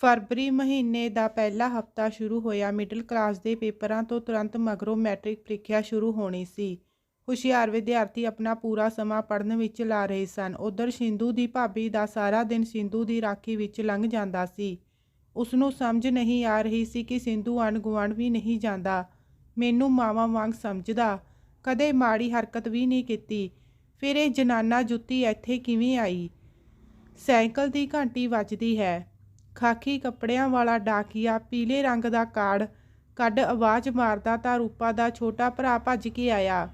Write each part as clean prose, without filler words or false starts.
ਫਰਵਰੀ ਮਹੀਨੇ ਦਾ ਪਹਿਲਾ ਹਫ਼ਤਾ ਸ਼ੁਰੂ ਹੋਇਆ। ਮਿਡਲ ਕਲਾਸ ਦੇ ਪੇਪਰਾਂ ਤੋਂ ਤੁਰੰਤ ਮਗਰੋਂ ਮੈਟ੍ਰਿਕ ਪ੍ਰੀਖਿਆ ਸ਼ੁਰੂ ਹੋਣੀ ਸੀ। ਹੁਸ਼ਿਆਰ ਵਿਦਿਆਰਥੀ ਆਪਣਾ ਪੂਰਾ ਸਮਾਂ ਪੜ੍ਹਨ ਵਿੱਚ ਲਾ ਰਹੇ ਸਨ। ਉੱਧਰ ਸਿੰਧੂ ਦੀ ਭਾਬੀ ਦਾ ਸਾਰਾ ਦਿਨ ਸਿੰਧੂ ਦੀ ਰਾਖੀ ਵਿੱਚ ਲੰਘ ਜਾਂਦਾ ਸੀ। ਉਸਨੂੰ ਸਮਝ ਨਹੀਂ ਆ ਰਹੀ ਸੀ ਕਿ ਸਿੰਧੂ ਆਂਢ ਗੁਆਂਢ ਵੀ ਨਹੀਂ ਜਾਂਦਾ, ਮੈਨੂੰ ਮਾਵਾਂ ਵਾਂਗ ਸਮਝਦਾ, ਕਦੇ ਮਾੜੀ ਹਰਕਤ ਵੀ ਨਹੀਂ ਕੀਤੀ। ਫਿਰ ਇਹ ਜਨਾਨਾ ਜੁੱਤੀ ਇੱਥੇ ਕਿਵੇਂ ਆਈ? ਸਾਈਕਲ ਦੀ ਘੰਟੀ ਵੱਜਦੀ ਹੈ। ਖਾਕੀ ਕੱਪੜਿਆਂ ਵਾਲਾ ਡਾਕੀਆ ਪੀਲੇ ਰੰਗ ਦਾ ਕਾਰਡ ਕੱਢ ਆਵਾਜ਼ ਮਾਰਦਾ ਤਾਂ ਰੂਪਾ ਦਾ ਛੋਟਾ ਭਰਾ ਭੱਜ ਕੇ ਆਇਆ।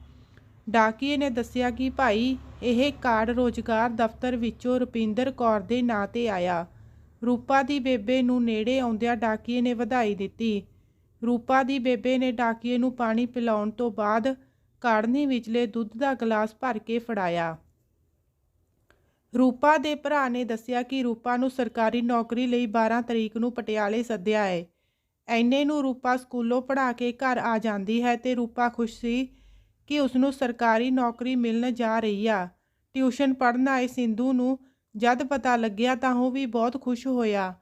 ਡਾਕੀਏ ਨੇ ਦੱਸਿਆ ਕਿ ਭਾਈ, ਇਹ ਕਾਰਡ ਰੋਜ਼ਗਾਰ ਦਫ਼ਤਰ ਵਿੱਚੋਂ ਰੁਪਿੰਦਰ ਕੌਰ ਦੇ ਨਾਂ 'ਤੇ ਆਇਆ। ਰੂਪਾ ਦੀ ਬੇਬੇ ਨੂੰ ਨੇੜੇ ਆਉਂਦਿਆਂ ਡਾਕੀਏ ਨੇ ਵਧਾਈ ਦਿੱਤੀ। ਰੂਪਾ ਦੀ ਬੇਬੇ ਨੇ ਡਾਕੀਏ ਨੂੰ ਪਾਣੀ ਪਿਲਾਉਣ ਤੋਂ ਬਾਅਦ ਕਾੜ੍ਹਨੀ ਵਿਚਲੇ ਦੁੱਧ ਦਾ ਗਲਾਸ ਭਰ ਕੇ ਫੜਾਇਆ। ਰੂਪਾ ਦੇ ਭਰਾ ਨੇ ਦੱਸਿਆ ਕਿ ਰੂਪਾ ਨੂੰ ਸਰਕਾਰੀ ਨੌਕਰੀ ਲਈ 12 ਤਰੀਕ ਨੂੰ ਪਟਿਆਲੇ ਸੱਦਿਆ ਹੈ। ਐਨੇ ਨੂੰ ਰੂਪਾ ਸਕੂਲੋਂ ਪੜ੍ਹਾ ਕੇ ਘਰ ਆ ਜਾਂਦੀ ਹੈ ਤੇ ਰੂਪਾ ਖੁਸ਼ ਸੀ ਕਿ ਉਸਨੂੰ ਸਰਕਾਰੀ ਨੌਕਰੀ ਮਿਲਣ ਜਾ ਰਹੀ ਆ। ਟਿਊਸ਼ਨ ਪੜ੍ਹਨ ਆਏ ਸਿੰਧੂ ਨੂੰ ਜਦ ਪਤਾ ਲੱਗਿਆ ਤਾਂ ਉਹ ਵੀ ਬਹੁਤ ਖੁਸ਼ ਹੋਇਆ,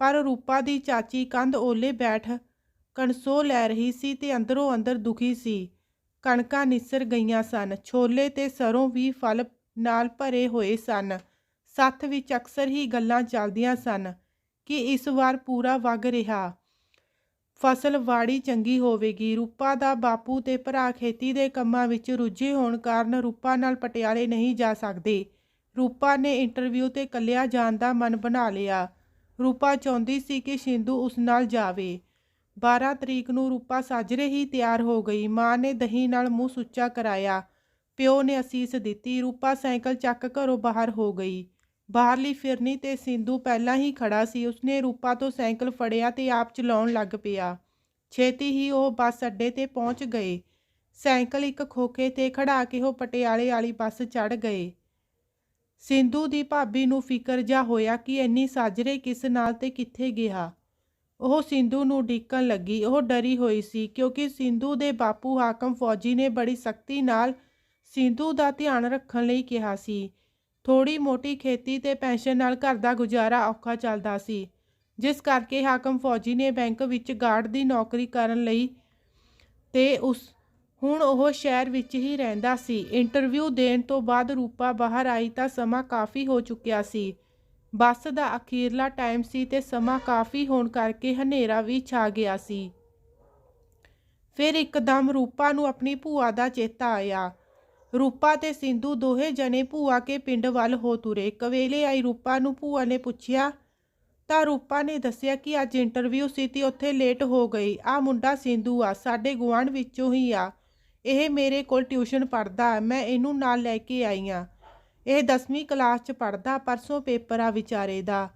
ਪਰ ਰੂਪਾ ਦੀ ਚਾਚੀ ਕੰਧ ਓਲੇ ਬੈਠ ਕਣਸੋ ਲੈ ਰਹੀ ਸੀ ਤੇ ਅੰਦਰੋਂ ਅੰਦਰ ਦੁਖੀ ਸੀ। ਕਣਕਾਂ ਨਿਸਰ ਗਈਆਂ ਸਨ, ਛੋਲੇ ਤੇ ਸਰੋਂ ਵੀ ਫਲ ਨਾਲ ਭਰੇ ਹੋਏ ਸਨ। ਸੱਥ ਵਿੱਚ ਅਕਸਰ ਹੀ ਗੱਲਾਂ ਚੱਲਦੀਆਂ ਸਨ ਕਿ ਇਸ ਵਾਰ ਪੂਰਾ ਵਗ ਰਿਹਾ, ਫਸਲ ਵਾੜੀ ਚੰਗੀ ਹੋਵੇਗੀ। ਰੂਪਾ ਦਾ ਬਾਪੂ ਤੇ ਭਰਾ ਖੇਤੀ ਦੇ ਕੰਮਾਂ ਵਿੱਚ ਰੁੱਝੇ ਹੋਣ ਕਾਰਨ ਰੂਪਾ ਨਾਲ ਪਟਿਆਲੇ ਨਹੀਂ ਜਾ ਸਕਦੇ। ਰੂਪਾ ਨੇ ਇੰਟਰਵਿਊ ਤੇ ਇਕੱਲਿਆਂ ਜਾਣ ਦਾ ਮਨ ਬਣਾ ਲਿਆ। ਰੂਪਾ ਚਾਹੁੰਦੀ ਸੀ ਕਿ ਸਿੰਧੂ ਉਸ ਨਾਲ ਜਾਵੇ। 12 ਤਰੀਕ ਨੂੰ ਰੂਪਾ ਸਾਜਰੇ ਹੀ ਤਿਆਰ ਹੋ ਗਈ। ਮਾਂ ਨੇ ਦਹੀਂ ਨਾਲ ਮੂੰਹ ਸੁੱਚਾ ਕਰਾਇਆ, ਪਿਓ ਨੇ ਅਸੀਸ ਦਿੱਤੀ। ਰੂਪਾ ਸਾਈਕਲ ਚੱਕ ਘਰੋਂ ਬਾਹਰ ਹੋ ਗਈ। ਬਾਹਰਲੀ ਫਿਰਨੀ ਤੇ ਸਿੰਧੂ ਪਹਿਲਾਂ ਹੀ ਖੜਾ ਸੀ। ਉਸਨੇ ਰੂਪਾ ਤੋਂ ਸਾਈਕਲ ਫੜਿਆ ਤੇ ਆਪ ਚਲਾਉਣ ਲੱਗ ਪਿਆ। ਛੇਤੀ ਹੀ ਉਹ ਬੱਸ ਅੱਡੇ ਤੇ ਪਹੁੰਚ ਗਏ। ਸਾਈਕਲ ਇੱਕ ਖੋਖੇ ਤੇ ਖੜਾ ਕੇ ਉਹ ਪਟਿਆਲੇ ਵਾਲੀ ਬੱਸ ਚੜ੍ਹ ਗਏ। ਸਿੰਧੂ ਦੀ ਭਾਬੀ ਨੂੰ ਫਿਕਰ ਜਾ ਹੋਇਆ ਕਿ ਇੰਨੀ ਸਾਜਰੇ ਕਿਸ ਨਾਲ ਤੇ ਕਿੱਥੇ ਗਿਆ। ਉਹ ਸਿੰਧੂ ਨੂੰ ਉਡੀਕਣ ਲੱਗੀ। ਉਹ ਡਰੀ ਹੋਈ ਸੀ ਕਿਉਂਕਿ ਸਿੰਧੂ ਦੇ ਬਾਪੂ ਹਾਕਮ ਫੌਜੀ ਨੇ ਬੜੀ ਸਖਤੀ ਨਾਲ ਸਿੰਧੂ ਦਾ ਧਿਆਨ ਰੱਖਣ ਲਈ ਕਿਹਾ ਸੀ। ਥੋੜੀ ਮੋਟੀ ਖੇਤੀ ਤੇ ਪੈਨਸ਼ਨ ਨਾਲ ਘਰ ਦਾ ਗੁਜ਼ਾਰਾ ਔਖਾ ਚੱਲਦਾ ਸੀ, ਜਿਸ ਕਰਕੇ ਹਾਕਮ ਫੌਜੀ ਨੇ ਬੈਂਕ ਵਿੱਚ ਗਾਰਡ ਦੀ ਨੌਕਰੀ ਕਰਨ ਲਈ ਤੇ ਹੁਣ ਉਹ ਸ਼ਹਿਰ ਵਿੱਚ ਹੀ ਰਹਿੰਦਾ ਸੀ। ਇੰਟਰਵਿਊ ਦੇਣ ਤੋਂ ਬਾਅਦ ਰੂਪਾ ਬਾਹਰ ਆਈ ਤਾਂ ਸਮਾਂ ਕਾਫੀ ਹੋ ਚੁੱਕਿਆ ਸੀ। ਬੱਸ ਦਾ ਅਖੀਰਲਾ ਟਾਈਮ ਸੀ ਤੇ ਸਮਾਂ ਕਾਫੀ ਹੋਣ ਕਰਕੇ ਹਨੇਰਾ ਵੀ ਛਾ ਗਿਆ ਸੀ। ਫਿਰ ਇੱਕਦਮ ਰੂਪਾ ਨੂੰ ਆਪਣੀ ਭੂਆ ਦਾ ਚੇਤਾ ਆਇਆ। ਰੂਪਾ ਤੇ ਸਿੰਧੂ ਦੋਹੇ ਜਣੇ ਭੂਆ ਕੇ ਪਿੰਡ ਵੱਲ ਹੋ ਤੁਰੇ। ਕਵੇਲੇ ਆਈ ਰੂਪਾ ਨੂੰ ਭੂਆ ਨੇ ਪੁੱਛਿਆ ਤਾਂ ਰੂਪਾ ਨੇ ਦੱਸਿਆ ਕਿ ਅੱਜ ਇੰਟਰਵਿਊ ਸੀ ਤੇ ਉੱਥੇ ਲੇਟ ਹੋ ਗਈ। ਆਹ ਮੁੰਡਾ ਸਿੰਧੂ ਆ, ਸਾਡੇ ਗੁਆਂਢ ਵਿੱਚੋਂ ਹੀ ਆ। ਇਹ ਮੇਰੇ ਕੋਲ ਟਿਊਸ਼ਨ ਪੜ੍ਹਦਾ, ਮੈਂ ਇਹਨੂੰ ਨਾਲ ਲੈ ਕੇ ਆਈ ਹਾਂ। ਇਹ 10ਵੀਂ ਕਲਾਸ 'ਚ ਪੜ੍ਹਦਾ, ਪਰਸੋਂ ਪੇਪਰ ਆ ਵਿਚਾਰੇ ਦਾ।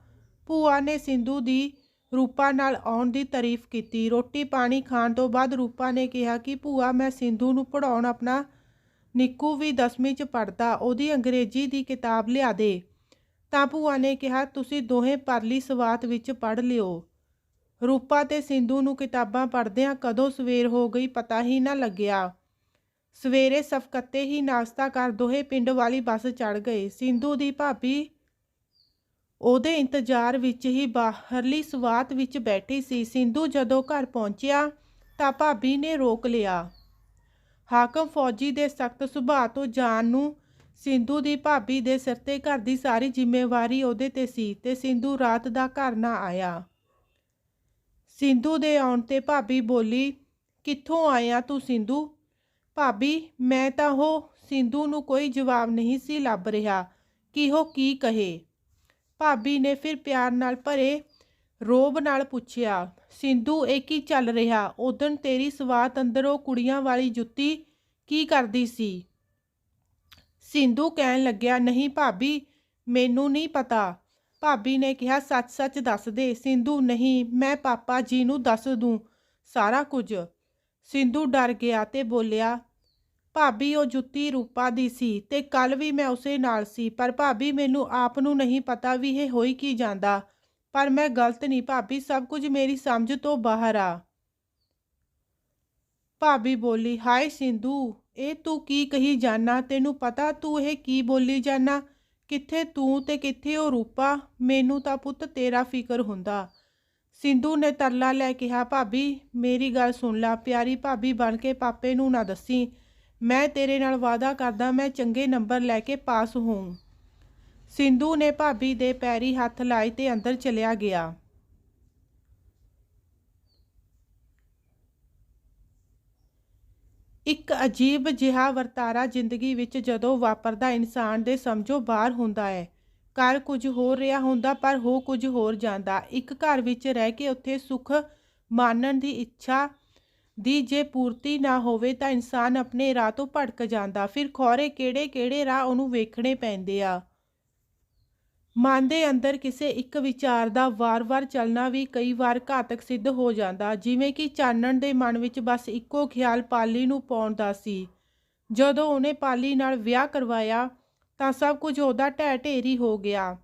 ਭੂਆ ਨੇ ਸਿੰਧੂ ਦੀ ਰੂਪਾ ਨਾਲ ਆਉਣ ਦੀ ਤਾਰੀਫ ਕੀਤੀ। ਰੋਟੀ ਪਾਣੀ ਖਾਣ ਤੋਂ ਬਾਅਦ ਰੂਪਾ ਨੇ ਕਿਹਾ ਕਿ ਭੂਆ, ਮੈਂ ਸਿੰਧੂ ਨੂੰ ਪੜ੍ਹਾਉਣ ਆਪਣਾ ਨਿੱਕੂ ਵੀ 10ਵੀਂ 'ਚ ਪੜ੍ਹਦਾ, ਉਹਦੀ ਅੰਗਰੇਜ਼ੀ ਦੀ ਕਿਤਾਬ ਲਿਆ ਦੇ। ਤਾਂ ਭੂਆ ਨੇ ਕਿਹਾ ਤੁਸੀਂ ਦੋਹੇ ਪਰਲੀ ਸਵਾਤ ਵਿੱਚ ਪੜ੍ਹ ਲਿਓ। ਰੂਪਾ ਤੇ ਸਿੰਧੂ ਨੂੰ ਕਿਤਾਬਾਂ ਪੜ੍ਹਦਿਆਂ ਕਦੋਂ ਸਵੇਰ ਹੋ ਗਈ ਪਤਾ ਹੀ ਨਾ ਲੱਗਿਆ। ਸਵੇਰੇ ਸਫਕੱਤੇ ਹੀ ਨਾਸ਼ਤਾ ਕਰ ਦੋਹੇ ਪਿੰਡ ਵਾਲੀ ਬੱਸ ਚੜ੍ਹ ਗਏ। ਸਿੰਧੂ ਦੀ ਭਾਬੀ ਉਹਦੇ ਇੰਤਜ਼ਾਰ ਵਿੱਚ ਹੀ ਬਾਹਰਲੀ ਸਵਾਤ ਵਿੱਚ ਬੈਠੀ ਸੀ। ਸਿੰਧੂ ਜਦੋਂ ਘਰ ਪਹੁੰਚਿਆ ਤਾਂ ਭਾਬੀ ਨੇ ਰੋਕ ਲਿਆ। ਹਾਕਮ ਫੌਜੀ ਦੇ ਸਖਤ ਸੁਭਾਅ ਤੋਂ ਜਾਣ ਨੂੰ ਸਿੰਧੂ ਦੀ ਭਾਬੀ ਦੇ ਸਿਰ ਤੇ ਘਰ ਦੀ ਸਾਰੀ ਜ਼ਿੰਮੇਵਾਰੀ ਉਹਦੇ ਤੇ ਸੀ ਤੇ ਸਿੰਧੂ ਰਾਤ ਦਾ ਘਰ ਨਾ ਆਇਆ। ਸਿੰਧੂ ਦੇ ਆਉਣ ਤੇ ਭਾਬੀ ਬੋਲੀ, ਕਿੱਥੋਂ ਆਇਆ ਤੂੰ ਸਿੰਧੂ? ਭਾਬੀ, ਮੈਂ ਤਾਂ ਉਹ ਸਿੰਧੂ ਨੂੰ ਕੋਈ ਜਵਾਬ ਨਹੀਂ ਸੀ ਲੱਭ ਰਿਹਾ ਕਿ ਉਹ ਕੀ ਕਹੇ। ਭਾਬੀ ਨੇ ਫਿਰ ਪਿਆਰ ਨਾਲ ਭਰੇ ਰੋਬ ਨਾਲ ਪੁੱਛਿਆ, ਸਿੰਧੂ ਇਹ ਕੀ ਚੱਲ ਰਿਹਾ? ਉਦਣ ਤੇਰੀ ਸਵਾਤ ਅੰਦਰ ਉਹ ਕੁੜੀਆਂ ਵਾਲੀ ਜੁੱਤੀ ਕੀ ਕਰਦੀ ਸੀ? ਸਿੰਧੂ ਕਹਿਣ ਲੱਗਿਆ, ਨਹੀਂ ਭਾਬੀ, ਮੈਨੂੰ ਨਹੀਂ ਪਤਾ। ਭਾਬੀ ਨੇ ਕਿਹਾ, ਸੱਚ ਸੱਚ ਦੱਸ ਦੇ। ਸਿੰਧੂ, ਨਹੀਂ, ਮੈਂ ਪਾਪਾ ਜੀ ਨੂੰ ਦੱਸ ਦੂੰ ਸਾਰਾ ਕੁਝ। ਸਿੰਧੂ ਡਰ ਗਿਆ ਤੇ ਬੋਲਿਆ, ਭਾਬੀ ਉਹ ਜੁੱਤੀ ਰੂਪਾ ਦੀ ਸੀ ਤੇ ਕੱਲ ਵੀ ਮੈਂ ਉਸੇ ਨਾਲ ਸੀ, ਪਰ ਭਾਬੀ ਮੈਨੂੰ ਆਪ ਨੂੰ ਨਹੀਂ ਪਤਾ ਵੀ ਇਹ ਹੋਈ ਕੀ ਜਾਂਦਾ। ਪਰ ਮੈਂ ਗਲਤ ਨਹੀਂ ਭਾਬੀ, ਸਭ ਕੁਝ ਮੇਰੀ ਸਮਝ ਤੋਂ ਬਾਹਰ ਆ। ਭਾਬੀ ਬੋਲੀ, ਹਾਏ ਸਿੰਧੂ, ਇਹ ਤੂੰ ਕੀ ਕਹੀ ਜਾਨਾ? ਤੈਨੂੰ ਪਤਾ ਤੂੰ ਇਹ ਕੀ ਬੋਲੀ ਜਾਨਾ? ਕਿੱਥੇ ਤੂੰ ਤੇ ਕਿੱਥੇ ਉਹ ਰੂਪਾ? ਮੈਨੂੰ ਤਾਂ ਪੁੱਤ ਤੇਰਾ ਫਿਕਰ ਹੁੰਦਾ। ਸਿੰਧੂ ਨੇ ਤਰਲਾ ਲੈ ਕਿਹਾ, ਭਾਬੀ ਮੇਰੀ ਗੱਲ ਸੁਣ ਲਾ, ਪਿਆਰੀ ਭਾਬੀ ਬਣ ਕੇ ਪਾਪੇ ਨੂੰ ਨਾ ਦੱਸੀ। ਮੈਂ ਤੇਰੇ ਨਾਲ ਵਾਅਦਾ ਕਰਦਾ ਮੈਂ ਚੰਗੇ ਨੰਬਰ ਲੈ ਕੇ ਪਾਸ ਹੋਊਂ। ਸਿੰਧੂ ਨੇ ਭਾਬੀ ਦੇ ਪੈਰੀ ਹੱਥ ਲਾਏ ਤੇ ਅੰਦਰ ਚਲਿਆ ਗਿਆ। ਇੱਕ ਅਜੀਬ ਜਿਹਾ ਵਰਤਾਰਾ ਜ਼ਿੰਦਗੀ ਵਿੱਚ ਜਦੋਂ ਵਾਪਰਦਾ ਇਨਸਾਨ ਦੇ ਸਮਝੋਂ ਬਾਹਰ ਹੁੰਦਾ ਹੈ। ਕਰ ਕੁਝ ਹੋਰ ਰਿਹਾ ਹੁੰਦਾ ਪਰ ਹੋ ਕੁਝ ਹੋਰ ਜਾਂਦਾ। ਇੱਕ ਘਰ ਵਿੱਚ ਰਹਿ ਕੇ ਉੱਥੇ ਸੁੱਖ ਮਾਣਨ ਦੀ ਇੱਛਾ ਦੀ ਜੇ ਪੂਰਤੀ ਨਾ ਹੋਵੇ ਤਾਂ ਇਨਸਾਨ ਆਪਣੇ ਰਾਹ ਤੋਂ ਭਟਕ ਜਾਂਦਾ। ਫਿਰ ਖੌਰੇ ਕਿਹੜੇ ਕਿਹੜੇ ਰਾਹ ਉਹਨੂੰ ਵੇਖਣੇ ਪੈਂਦੇ ਆ। ਮਨ ਦੇ ਅੰਦਰ ਕਿਸੇ ਇੱਕ ਵਿਚਾਰ ਦਾ ਵਾਰ-ਵਾਰ ਚੱਲਣਾ ਵੀ ਕਈ ਵਾਰ ਘਾਤਕ ਸਿੱਧ ਹੋ ਜਾਂਦਾ। ਜਿਵੇਂ ਕਿ ਚਾਨਣ ਦੇ ਮਨ ਵਿੱਚ ਬਸ ਇੱਕੋ ਖਿਆਲ ਪਾਲੀ ਨੂੰ ਪਾਉਣ ਦਾ ਸੀ। ਜਦੋਂ ਉਹਨੇ ਪਾਲੀ ਨਾਲ ਵਿਆਹ ਕਰਵਾਇਆ ਤਾਂ ਸਭ ਕੁਝ ਉਹਦਾ ਢਹਿ ਢੇਰੀ ਹੋ ਗਿਆ।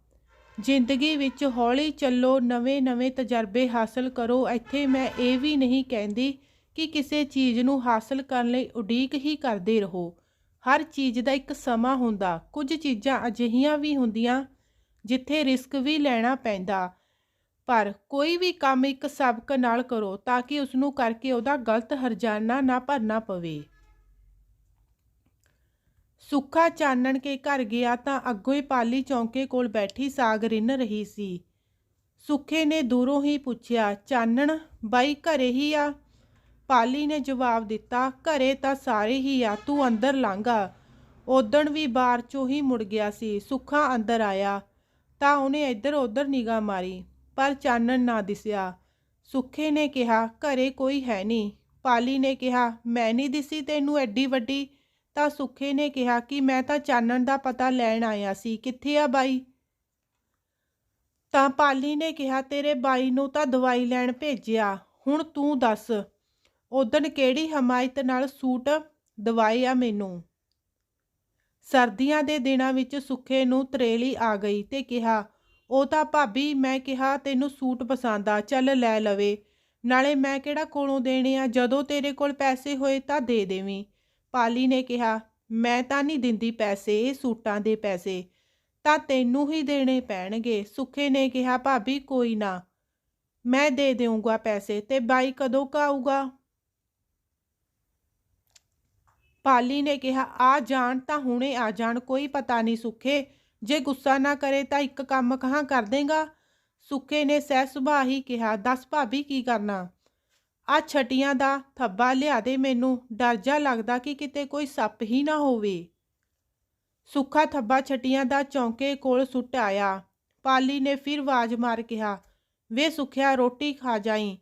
ਜ਼ਿੰਦਗੀ ਵਿੱਚ ਹੌਲੀ ਚੱਲੋ, ਨਵੇਂ-ਨਵੇਂ ਤਜਰਬੇ ਹਾਸਲ ਕਰੋ। ਇੱਥੇ ਮੈਂ ਇਹ ਵੀ ਨਹੀਂ ਕਹਿੰਦੀ ਕਿ ਕਿਸੇ ਚੀਜ਼ ਨੂੰ ਹਾਸਲ ਕਰਨ ਲਈ ਉਡੀਕ ਹੀ ਕਰਦੇ ਰਹੋ। ਹਰ ਚੀਜ਼ ਦਾ ਇੱਕ ਸਮਾਂ ਹੁੰਦਾ। ਕੁਝ ਚੀਜ਼ਾਂ ਅਜਿਹੀਆਂ ਵੀ ਹੁੰਦੀਆਂ ਜਿੱਥੇ ਰਿਸਕ ਵੀ ਲੈਣਾ ਪੈਂਦਾ, ਪਰ ਕੋਈ ਵੀ ਕੰਮ ਇੱਕ ਸਬਕ ਨਾਲ ਕਰੋ ਤਾਂ ਕਿ ਉਸਨੂੰ ਕਰਕੇ ਉਹਦਾ ਗਲਤ ਹਰਜਾਨਾ ਨਾ ਭਰਨਾ ਪਵੇ। ਸੁੱਖਾ ਚਾਨਣ ਕੇ ਘਰ ਗਿਆ ਤਾਂ ਅੱਗੋਂ ਹੀ ਪਾਲੀ ਚੌਂਕੇ ਕੋਲ ਬੈਠੀ ਸਾਗ ਰਿੰਨ ਰਹੀ ਸੀ। ਸੁੱਖੇ ਨੇ ਦੂਰੋਂ ਹੀ ਪੁੱਛਿਆ, ਚਾਨਣ ਬਾਈ ਘਰੇ ਹੀ ਆ? ਪਾਲੀ ਨੇ ਜਵਾਬ ਦਿੱਤਾ, ਘਰੇ ਤਾਂ ਸਾਰੇ ਹੀ ਆ, ਤੂੰ ਅੰਦਰ ਲੰਘ ਆ। ਓਦਣ ਵੀ ਬਾਹਰ ਚੋਂ ਹੀ ਮੁੜ ਗਿਆ ਸੀ। ਸੁੱਖਾ ਅੰਦਰ ਆਇਆ ਤਾਂ ਉਹਨੇ ਇੱਧਰ ਉੱਧਰ ਨਿਗਾਹ ਮਾਰੀ ਪਰ ਚਾਨਣ ਨਾ ਦਿਸਿਆ। ਸੁੱਖੇ ਨੇ ਕਿਹਾ, ਘਰੇ ਕੋਈ ਹੈ ਨਹੀਂ। ਪਾਲੀ ਨੇ ਕਿਹਾ, ਮੈਂ ਨਹੀਂ ਦਿਸੀ ਤੈਨੂੰ ਐਡੀ ਵੱਡੀ? ਤਾਂ ਸੁੱਖੇ ਨੇ ਕਿਹਾ ਕਿ ਮੈਂ ਤਾਂ ਚਾਨਣ ਦਾ ਪਤਾ ਲੈਣ ਆਇਆ ਸੀ, ਕਿੱਥੇ ਆ ਬਾਈ? ਤਾਂ ਪਾਲੀ ਨੇ ਕਿਹਾ, ਤੇਰੇ ਬਾਈ ਨੂੰ ਤਾਂ ਦਵਾਈ ਲੈਣ ਭੇਜਿਆ। ਹੁਣ ਤੂੰ ਦੱਸ ਉਦਣ ਕਿਹੜੀ ਹਮਾਇਤ ਨਾਲ ਸੂਟ ਦਵਾਈ ਆ ਮੈਨੂੰ? ਸਰਦੀਆਂ ਦੇ ਦਿਨਾਂ ਵਿੱਚ ਸੁੱਖੇ ਨੂੰ ਤਰੇਲੀ ਆ ਗਈ ਤੇ ਕਿਹਾ, ਉਹ ਤਾਂ ਭਾਬੀ ਮੈਂ ਕਿਹਾ ਤੈਨੂੰ ਸੂਟ ਪਸੰਦ ਆ, ਚੱਲ ਲੈ ਲਵੇ। ਨਾਲੇ ਮੈਂ ਕਿਹੜਾ ਕੋਲੋਂ ਦੇਣੇ ਆ, ਜਦੋਂ ਤੇਰੇ ਕੋਲ ਪੈਸੇ ਹੋਏ ਤਾਂ ਦੇ ਦੇਵੀਂ। ਪਾਲੀ ਨੇ ਕਿਹਾ, ਮੈਂ ਤਾਂ ਨਹੀਂ ਦਿੰਦੀ ਪੈਸੇ, ਇਹ ਸੂਟਾਂ ਦੇ ਪੈਸੇ ਤਾਂ ਤੈਨੂੰ ਹੀ ਦੇਣੇ ਪੈਣਗੇ। ਸੁੱਖੇ ਨੇ ਕਿਹਾ, ਭਾਬੀ ਕੋਈ ਨਾ, ਮੈਂ ਦੇ ਦੇਊਂਗਾ ਪੈਸੇ। ਤੇ ਬਾਈ ਕਦੋਂ ਕੁ ਆਊਗਾ? ਪਾਲੀ ਨੇ ਕਿਹਾ, ਆ ਜਾਣ ਤਾਂ ਹੁਣੇ ਆ ਜਾਣ, ਕੋਈ ਪਤਾ ਨਹੀਂ ਸੁੱਖੇ, ਜੇ ਗੁੱਸਾ ਨਾ ਕਰੇ ਤਾਂ ਇੱਕ ਕੰਮ ਕਹਾਂ ਕਰ ਦੇਂਗਾ? ਸੁੱਖੇ ਨੇ ਸਹਿ ਸੁਭਾਅ ਹੀ ਕਿਹਾ, ਦੱਸ ਭਾਬੀ ਕੀ ਕਰਨਾ? ਆ ਛਟੀਆਂ ਦਾ ਥੱਬਾ ਲਿਆ ਦੇ ਮੈਨੂੰ, ਡਰ ਜਾ ਲੱਗਦਾ ਕਿ ਕਿਤੇ ਕੋਈ ਸੱਪ ਹੀ ਨਾ ਹੋਵੇ। ਸੁੱਖਾ ਥੱਬਾ ਛਟੀਆਂ ਦਾ ਚੌਂਕੇ ਕੋਲ ਸੁੱਟ ਆਇਆ। ਪਾਲੀ ਨੇ ਫਿਰ ਆਵਾਜ਼ ਮਾਰ ਕਿਹਾ, ਵੇ ਸੁੱਖਿਆ ਰੋਟੀ ਖਾ ਜਾਈ,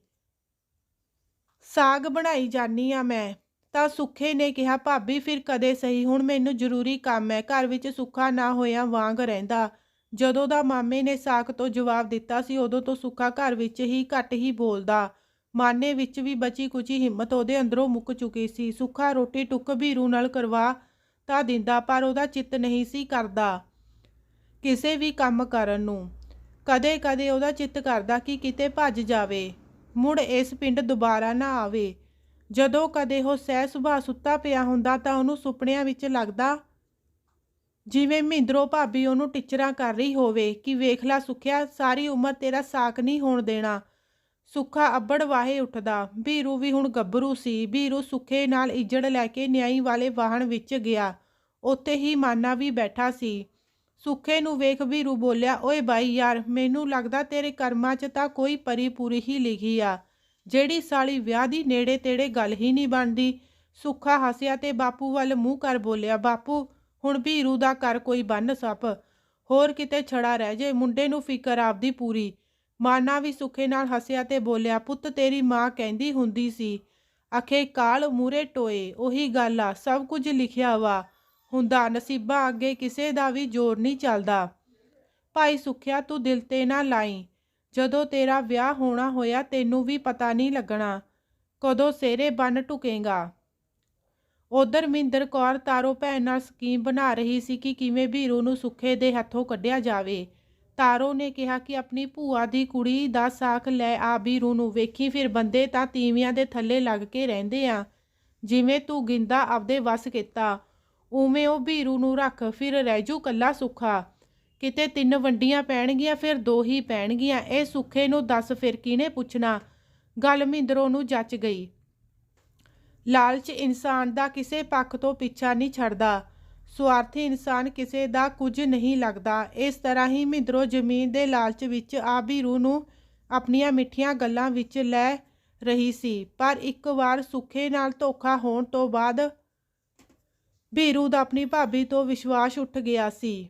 ਸਾਗ ਬਣਾਈ ਜਾਨੀ ਆ ਮੈਂ। ਤਾਂ ਸੁੱਖੇ ਨੇ ਕਿਹਾ, ਭਾਬੀ ਫਿਰ ਕਦੇ ਸਹੀ, ਹੁਣ ਮੈਨੂੰ ਜ਼ਰੂਰੀ ਕੰਮ ਹੈ। ਘਰ ਵਿੱਚ ਸੁੱਖਾ ਨਾ ਹੋਇਆ ਵਾਂਗ ਰਹਿੰਦਾ। ਜਦੋਂ ਦਾ ਮਾਮੇ ਨੇ ਸਾਗ ਤੋਂ ਜਵਾਬ ਦਿੱਤਾ ਸੀ ਉਦੋਂ ਤੋਂ ਸੁੱਖਾ ਘਰ ਵਿੱਚ ਹੀ ਘੱਟ ਹੀ ਬੋਲਦਾ। ਮਾਨੇ ਵਿੱਚ ਵੀ ਬਚੀ ਕੁਚੀ ਹਿੰਮਤ ਉਹਦੇ ਅੰਦਰੋਂ ਮੁੱਕ ਚੁੱਕੀ ਸੀ। ਸੁੱਖਾ ਰੋਟੀ ਟੁੱਕ ਵੀਰੂ ਨਾਲ ਕਰਵਾ ਤਾਂ ਦਿੰਦਾ ਪਰ ਉਹਦਾ ਚਿੱਤ ਨਹੀਂ ਸੀ ਕਰਦਾ ਕਿਸੇ ਵੀ ਕੰਮ ਕਰਨ ਨੂੰ। ਕਦੇ ਕਦੇ ਉਹਦਾ ਚਿੱਤ ਕਰਦਾ ਕਿ ਕਿਤੇ ਭੱਜ ਜਾਵੇ, ਮੁੜ ਇਸ ਪਿੰਡ ਦੁਬਾਰਾ ਨਾ ਆਵੇ। ਜਦੋਂ ਕਦੇ ਉਹ ਸਹਿ ਸੁਭਾਅ ਸੁੱਤਾ ਪਿਆ ਹੁੰਦਾ ਤਾਂ ਉਹਨੂੰ ਸੁਪਨਿਆਂ ਵਿੱਚ ਲੱਗਦਾ ਜਿਵੇਂ ਮਹਿੰਦਰੋਂ ਭਾਬੀ ਉਹਨੂੰ ਟਿਚਰਾਂ ਕਰ ਰਹੀ ਹੋਵੇ ਕਿ ਵੇਖ ਲਾ ਸੁੱਖਿਆ, ਸਾਰੀ ਉਮਰ ਤੇਰਾ ਸਾਕ ਨਹੀਂ ਹੋਣ ਦੇਣਾ। ਸੁੱਖਾ ਅੱਬੜ ਵਾਹੇ ਉੱਠਦਾ। ਵੀਰੂ ਵੀ ਹੁਣ ਗੱਭਰੂ ਸੀ। ਵੀਰੂ ਸੁੱਖੇ ਨਾਲ ਇੱਜੜ ਲੈ ਕੇ ਨਿਆਈ ਵਾਲੇ ਵਾਹਣ ਵਿੱਚ ਗਿਆ। ਉੱਥੇ ਹੀ ਮਾਨਾ ਵੀ ਬੈਠਾ ਸੀ। ਸੁੱਖੇ ਨੂੰ ਵੇਖ ਵੀਰੂ ਬੋਲਿਆ, ਓਏ ਬਾਈ ਯਾਰ, ਮੈਨੂੰ ਲੱਗਦਾ ਤੇਰੇ ਕਰਮਾਂ 'ਚ ਤਾਂ ਕੋਈ ਪਰੀ ਪੂਰੀ ਹੀ ਲਿਖੀ ਆ, ਜਿਹੜੀ ਸਾਲੀ ਵਿਆਹ ਦੀ ਨੇੜੇ ਤੇੜੇ ਗੱਲ ਹੀ ਨਹੀਂ ਬਣਦੀ। ਸੁੱਖਾ ਹੱਸਿਆ ਤੇ ਬਾਪੂ ਵੱਲ ਮੂੰਹ ਕਰ ਬੋਲਿਆ, ਬਾਪੂ ਹੁਣ ਵੀਰੂ ਦਾ ਕਰ ਕੋਈ ਬੰਨ ਸੱਪ, ਹੋਰ ਕਿਤੇ ਛੜਾ ਰਹਿ ਜੇ, ਮੁੰਡੇ ਨੂੰ ਫਿਕਰ ਆਪਦੀ ਪੂਰੀ। ਮਾਨਾ ਵੀ ਸੁੱਖੇ ਨਾਲ ਹੱਸਿਆ ਤੇ ਬੋਲਿਆ, ਪੁੱਤ ਤੇਰੀ ਮਾਂ ਕਹਿੰਦੀ ਹੁੰਦੀ ਸੀ, ਅਖੇ ਕਾਲ ਮੂਰੇ ਟੋਏ, ਉਹੀ ਗੱਲ ਆ, ਸਭ ਕੁਝ ਲਿਖਿਆ ਵਾ ਹੁੰਦਾ, ਨਸੀਬਾਂ ਅੱਗੇ ਕਿਸੇ ਦਾ ਵੀ ਜ਼ੋਰ ਨਹੀਂ ਚੱਲਦਾ। ਭਾਈ ਸੁੱਖਿਆ ਤੂੰ ਦਿਲ ਤੇ ਨਾ ਲਾਈ, ਜਦੋਂ ਤੇਰਾ ਵਿਆਹ ਹੋਣਾ ਹੋਇਆ ਤੈਨੂੰ ਵੀ ਪਤਾ ਨਹੀਂ ਲੱਗਣਾ ਕਦੋਂ ਸਿਹਰੇ ਬੰਨ ਢੁਕੇਗਾ। ਉਧਰ ਮਹਿੰਦਰ ਕੌਰ ਤਾਰੋ ਭੈਣ ਨਾਲ ਸਕੀਮ ਬਣਾ ਰਹੀ ਸੀ ਕਿ ਕਿਵੇਂ ਵੀਰੂ ਨੂੰ ਸੁੱਖੇ ਦੇ ਹੱਥੋਂ ਕੱਢਿਆ ਜਾਵੇ। ਤਾਰੋ ਨੇ ਕਿਹਾ ਕਿ ਆਪਣੀ ਭੂਆ ਦੀ ਕੁੜੀ ਦਾ ਸਾਕ ਲੈ ਆ ਵੀਰੂ ਨੂੰ, ਵੇਖੀ ਫਿਰ ਬੰਦੇ ਤਾਂ ਤੀਵੀਆਂ ਦੇ ਥੱਲੇ ਲੱਗ ਕੇ ਰਹਿੰਦੇ ਆ, ਜਿਵੇਂ ਤੂੰ ਗਿੰਦਾ ਆਪਦੇ ਵੱਸ ਕੀਤਾ ਉਵੇਂ ਉਹ ਵੀਰੂ ਨੂੰ ਰੱਖ, ਫਿਰ ਰਹਿ ਜੂ ਕੱਲਾ ਸੁੱਖਾ। ਕਿਤੇ 3 ਵੰਡੀਆਂ ਪੈਣਗੀਆਂ ਫਿਰ 2 ਹੀ ਪੈਣਗੀਆਂ। ਇਹ ਸੁੱਖੇ ਨੂੰ ਦੱਸ ਫਿਰ ਕਿਹਨੇ ਪੁੱਛਣਾ। ਗੱਲ ਮਹਿੰਦਰੋਂ ਨੂੰ ਜੱਚ ਗਈ। ਲਾਲਚ ਇਨਸਾਨ ਦਾ ਕਿਸੇ ਪੱਖ ਤੋਂ ਪਿੱਛਾ ਨਹੀਂ ਛੱਡਦਾ। ਸਵਾਰਥੀ ਇਨਸਾਨ ਕਿਸੇ ਦਾ ਕੁਝ ਨਹੀਂ ਲੱਗਦਾ। ਇਸ ਤਰ੍ਹਾਂ ਹੀ ਮਹਿੰਦਰੋਂ ਜ਼ਮੀਨ ਦੇ ਲਾਲਚ ਵਿੱਚ ਆ ਵੀਰੂ ਨੂੰ ਆਪਣੀਆਂ ਮਿੱਠੀਆਂ ਗੱਲਾਂ ਵਿੱਚ ਲੈ ਰਹੀ ਸੀ। ਪਰ ਇੱਕ ਵਾਰ ਸੁੱਖੇ ਨਾਲ ਧੋਖਾ ਹੋਣ ਤੋਂ ਬਾਅਦ ਵੀਰੂ ਦਾ ਆਪਣੀ ਭਾਬੀ ਤੋਂ ਵਿਸ਼ਵਾਸ ਉੱਠ ਗਿਆ ਸੀ।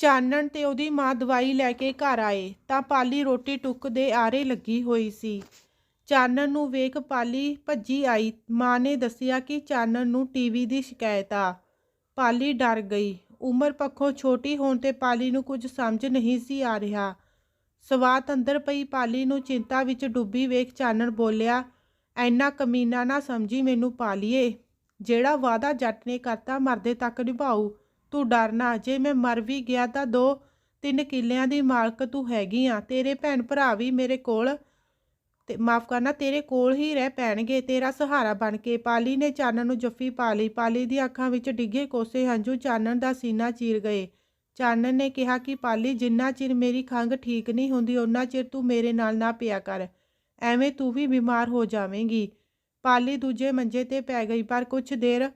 ਚਾਨਣ ਤੇ ਉਹਦੀ ਮਾਂ ਦਵਾਈ ਲੈ ਕੇ ਘਰ ਆਏ ਤਾਂ ਪਾਲੀ ਰੋਟੀ ਟੁੱਕ ਦੇ ਆਰੇ ਲੱਗੀ ਹੋਈ ਸੀ। ਚਾਨਣ ਨੂੰ ਵੇਖ ਪਾਲੀ ਭੱਜੀ ਆਈ। ਮਾਂ ਨੇ ਦੱਸਿਆ ਕਿ ਚਾਨਣ ਨੂੰ ਟੀਵੀ ਦੀ ਸ਼ਿਕਾਇਤ ਆ। ਪਾਲੀ ਡਰ ਗਈ। ਉਮਰ ਪੱਖੋਂ ਛੋਟੀ ਹੋਣ ਤੇ ਪਾਲੀ ਨੂੰ ਕੁਝ ਸਮਝ ਨਹੀਂ ਸੀ ਆ ਰਿਹਾ। ਸਵਾਤ ਅੰਦਰ ਪਈ ਪਾਲੀ ਨੂੰ ਚਿੰਤਾ ਵਿੱਚ ਡੁੱਬੀ ਵੇਖ ਚਾਨਣ ਬੋਲਿਆ, ਐਨਾ ਕਮੀਨਾ ਨਾ ਸਮਝੀ ਮੈਨੂੰ ਪਾਲੀਏ। ਜਿਹੜਾ ਵਾਅਦਾ ਜੱਟ ਨੇ ਕਰਤਾ ਮਰਦੇ ਤੱਕ ਨਿਭਾਊ। ਤੂੰ ਡਰ ਨਾ, ਜੇ ਮੈਂ ਮਰ ਵੀ ਗਿਆ ਤਾਂ 2-3 ਕਿੱਲਿਆਂ ਦੀ ਮਾਲਕ ਤੂੰ ਹੈਗੀ ਆ। ਤੇਰੇ ਭੈਣ ਭਰਾ ਵੀ ਮੇਰੇ ਕੋਲ ਤੇ ਮਾਫ ਕਰਨਾ ਤੇਰੇ ਕੋਲ ਹੀ ਰਹਿ ਪੈਣਗੇ ਤੇਰਾ ਸਹਾਰਾ ਬਣ ਕੇ। ਪਾਲੀ ਨੇ ਚਾਨਣ ਨੂੰ ਜੱਫੀ ਪਾ ਲਈ। ਪਾਲੀ ਦੀ ਅੱਖਾਂ ਵਿੱਚ ਡਿੱਗੇ ਕੋਸੇ ਹੰਝੂ ਚਾਨਣ ਦਾ ਸੀਨਾ ਚੀਰ ਗਏ। ਚਾਨਣ ਨੇ ਕਿਹਾ ਕਿ ਪਾਲੀ, ਜਿੰਨਾ ਚਿਰ ਮੇਰੀ ਖੰਘ ਠੀਕ ਨਹੀਂ ਹੁੰਦੀ ਓਨਾ ਚਿਰ ਤੂੰ ਮੇਰੇ ਨਾਲ ਨਾ ਪਿਆ ਕਰ, ਐਵੇਂ ਤੂੰ ਵੀ ਬਿਮਾਰ ਹੋ ਜਾਵੇਂਗੀ। ਪਾਲੀ ਦੂਜੇ ਮੰਜੇ ਤੇ ਪੈ ਗਈ, ਪਰ ਕੁਛ ਦੇਰ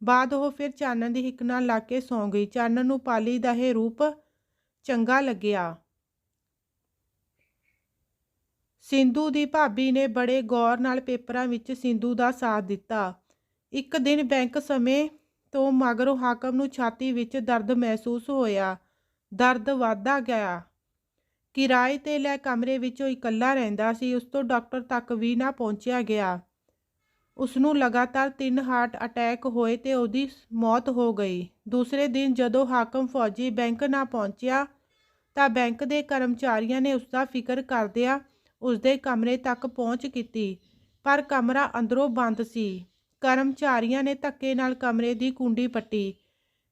ਬਾਅਦ ਉਹ ਫਿਰ ਚਾਨਣ ਦੀ ਹਿੱਕ ਨਾਲ ਲੱਗ ਕੇ ਸੌਂ ਗਈ। ਚਾਨਣ ਨੂੰ ਪਾਲੀ ਦਾ ਇਹ ਰੂਪ ਚੰਗਾ ਲੱਗਿਆ। ਸਿੰਧੂ ਦੀ ਭਾਬੀ ਨੇ ਬੜੇ ਗੌਰ ਨਾਲ ਪੇਪਰਾਂ ਵਿੱਚ ਸਿੰਧੂ ਦਾ ਸਾਥ ਦਿੱਤਾ। ਇੱਕ ਦਿਨ ਬੈਂਕ ਸਮੇਂ ਤੋਂ ਮਗਰੋਂ ਹਾਕਮ ਨੂੰ ਛਾਤੀ ਵਿੱਚ ਦਰਦ ਮਹਿਸੂਸ ਹੋਇਆ। ਦਰਦ ਵੱਧਦਾ ਗਿਆ। ਕਿਰਾਏ ਤੇ ਲੈ ਕਮਰੇ ਵਿੱਚ ਉਹ ਇਕੱਲਾ ਰਹਿੰਦਾ ਸੀ। ਉਸ ਤੋਂ ਡਾਕਟਰ ਤੱਕ ਵੀ ਨਾ ਪਹੁੰਚਿਆ ਗਿਆ। ਉਸਨੂੰ ਲਗਾਤਾਰ 3 ਹਾਰਟ ਅਟੈਕ ਹੋਏ ਤੇ ਉਹਦੀ ਮੌਤ ਹੋ ਗਈ। ਦੂਸਰੇ ਦਿਨ ਜਦੋਂ ਹਾਕਮ ਫੌਜੀ ਬੈਂਕ ਨਾ ਪਹੁੰਚਿਆ ਤਾਂ ਬੈਂਕ ਦੇ ਕਰਮਚਾਰੀਆਂ ਨੇ ਉਸਦਾ ਫਿਕਰ ਕਰਦਿਆਂ ਉਸਦੇ ਕਮਰੇ ਤੱਕ ਪਹੁੰਚ ਕੀਤੀ, ਪਰ ਕਮਰਾ ਅੰਦਰੋਂ ਬੰਦ ਸੀ। ਕਰਮਚਾਰੀਆਂ ਨੇ ਧੱਕੇ ਨਾਲ ਕਮਰੇ ਦੀ ਕੁੰਡੀ ਪੱਟੀ।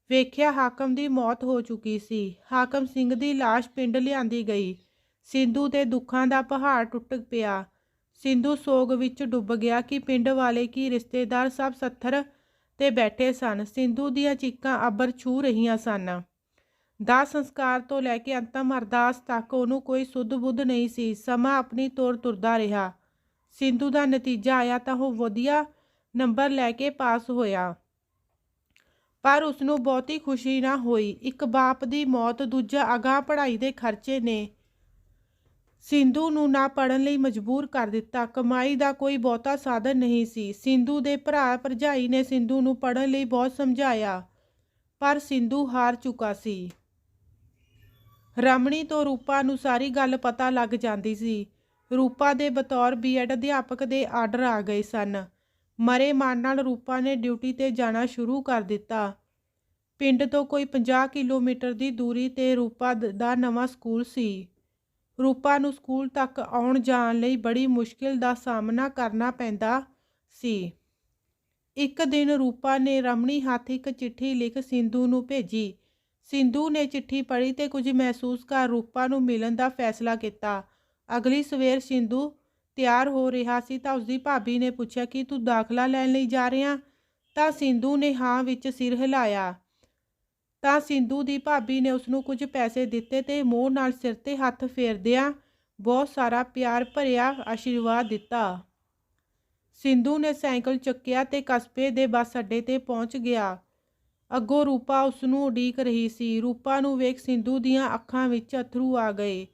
ਵੇਖਿਆ ਹਾਕਮ ਦੀ ਮੌਤ ਹੋ ਚੁੱਕੀ ਸੀ। ਹਾਕਮ ਸਿੰਘ ਦੀ ਲਾਸ਼ ਪਿੰਡ ਲਿਆਂਦੀ ਗਈ। ਸਿੰਧੂ ਦੇ ਦੁੱਖਾਂ ਦਾ ਪਹਾੜ ਟੁੱਟ ਪਿਆ। ਸਿੰਧੂ ਸੋਗ ਵਿੱਚ ਡੁੱਬ ਗਿਆ ਕਿ ਪਿੰਡ ਵਾਲੇ ਕੀ ਰਿਸ਼ਤੇਦਾਰ ਸਭ ਸੱਥਰ ਤੇ ਬੈਠੇ ਸਨ। ਸਿੰਧੂ ਦੀਆਂ ਚੀਕਾਂ ਅੱਬਰ ਛੂ ਰਹੀਆਂ ਸਨ। ਦਾਹ ਸੰਸਕਾਰ ਤੋਂ ਲੈ ਕੇ ਅੰਤਮ ਅਰਦਾਸ ਤੱਕ ਉਹਨੂੰ ਕੋਈ ਸੁੱਧ ਬੁੱਧ ਨਹੀਂ ਸੀ। ਸਮਾਂ ਆਪਣੀ ਤੋਰ ਤੁਰਦਾ ਰਿਹਾ। ਸਿੰਧੂ ਦਾ ਨਤੀਜਾ ਆਇਆ ਤਾਂ ਉਹ ਵਧੀਆ ਨੰਬਰ ਲੈ ਕੇ ਪਾਸ ਹੋਇਆ, ਪਰ ਉਸਨੂੰ ਬਹੁਤੀ ਖੁਸ਼ੀ ਨਾ ਹੋਈ। ਇੱਕ ਬਾਪ ਦੀ ਮੌਤ, ਦੂਜਾ ਅਗਾਂਹ ਪੜ੍ਹਾਈ ਦੇ ਖਰਚੇ ਨੇ ਸਿੰਧੂ ਨੂੰ ਨਾ ਪੜ੍ਹਨ ਲਈ ਮਜਬੂਰ ਕਰ ਦਿੱਤਾ। ਕਮਾਈ ਦਾ ਕੋਈ ਬਹੁਤਾ ਸਾਧਨ ਨਹੀਂ ਸੀ। ਸਿੰਧੂ ਦੇ ਭਰਾ ਭਰਜਾਈ ਨੇ ਸਿੰਧੂ ਨੂੰ ਪੜ੍ਹਨ ਲਈ ਬਹੁਤ ਸਮਝਾਇਆ, ਪਰ ਸਿੰਧੂ ਹਾਰ ਚੁੱਕਾ ਸੀ। ਰਮਣੀ ਤੋਂ ਰੂਪਾ ਨੂੰ ਸਾਰੀ ਗੱਲ ਪਤਾ ਲੱਗ ਜਾਂਦੀ ਸੀ। ਰੂਪਾ ਦੇ ਬਤੌਰ B.Ed ਅਧਿਆਪਕ ਦੇ ਆਰਡਰ ਆ ਗਏ ਸਨ। ਮਰੇ ਮਨ ਨਾਲ ਰੂਪਾ ਨੇ ਡਿਊਟੀ ਤੇ ਜਾਣਾ ਸ਼ੁਰੂ ਕਰ ਦਿੱਤਾ। ਪਿੰਡ ਤੋਂ ਕੋਈ 50 ਕਿਲੋਮੀਟਰ ਦੀ ਦੂਰੀ ਤੇ ਰੂਪਾ ਦਾ ਨਵਾਂ ਸਕੂਲ ਸੀ। ਰੂਪਾ ਨੂੰ ਸਕੂਲ ਤੱਕ ਆਉਣ ਜਾਣ ਲਈ ਬੜੀ ਮੁਸ਼ਕਿਲ ਦਾ ਸਾਹਮਣਾ ਕਰਨਾ ਪੈਂਦਾ ਸੀ। ਇੱਕ ਦਿਨ ਰੂਪਾ ਨੇ ਰਮਣੀ ਹੱਥ ਇੱਕ ਚਿੱਠੀ ਲਿਖ ਸਿੰਧੂ ਨੂੰ ਭੇਜੀ। ਸਿੰਧੂ ਨੇ ਚਿੱਠੀ ਪੜ੍ਹੀ ਤੇ ਕੁਝ ਮਹਿਸੂਸ ਕਰ ਰੂਪਾ ਨੂੰ ਮਿਲਣ ਦਾ ਫੈਸਲਾ ਕੀਤਾ। ਅਗਲੀ ਸਵੇਰ ਸਿੰਧੂ ਤਿਆਰ ਹੋ ਰਿਹਾ ਸੀ ਤਾਂ ਉਸਦੀ ਭਾਬੀ ਨੇ ਪੁੱਛਿਆ ਕਿ ਤੂੰ ਦਾਖਲਾ ਲੈਣ ਲਈ ਜਾ ਰਿਹਾ? ਤਾਂ ਸਿੰਧੂ ਨੇ ਹਾਂ ਵਿੱਚ ਸਿਰ ਹਿਲਾਇਆ। ਤਾਂ ਸਿੰਧੂ ਦੀ ਭਾਬੀ ਨੇ ਉਸਨੂੰ ਕੁਝ ਪੈਸੇ ਦਿੱਤੇ ਤੇ ਮੋਹ ਨਾਲ ਸਿਰ ਤੇ ਹੱਥ ਫੇਰਦਿਆਂ ਬਹੁਤ ਸਾਰਾ ਪਿਆਰ ਭਰਿਆ ਆਸ਼ੀਰਵਾਦ ਦਿੱਤਾ। ਸਿੰਧੂ ਨੇ ਸਾਈਕਲ ਚੱਕਿਆ ਤੇ ਕਸਬੇ ਦੇ ਬੱਸ ਅੱਡੇ ਤੇ ਪਹੁੰਚ ਗਿਆ। ਅੱਗੋਂ ਰੂਪਾ ਉਸਨੂੰ ਉਡੀਕ ਰਹੀ ਸੀ। ਰੂਪਾ ਨੂੰ ਵੇਖ ਸਿੰਧੂ ਦੀਆਂ ਅੱਖਾਂ ਵਿੱਚ ਅੱਥਰੂ ਆ ਗਏ।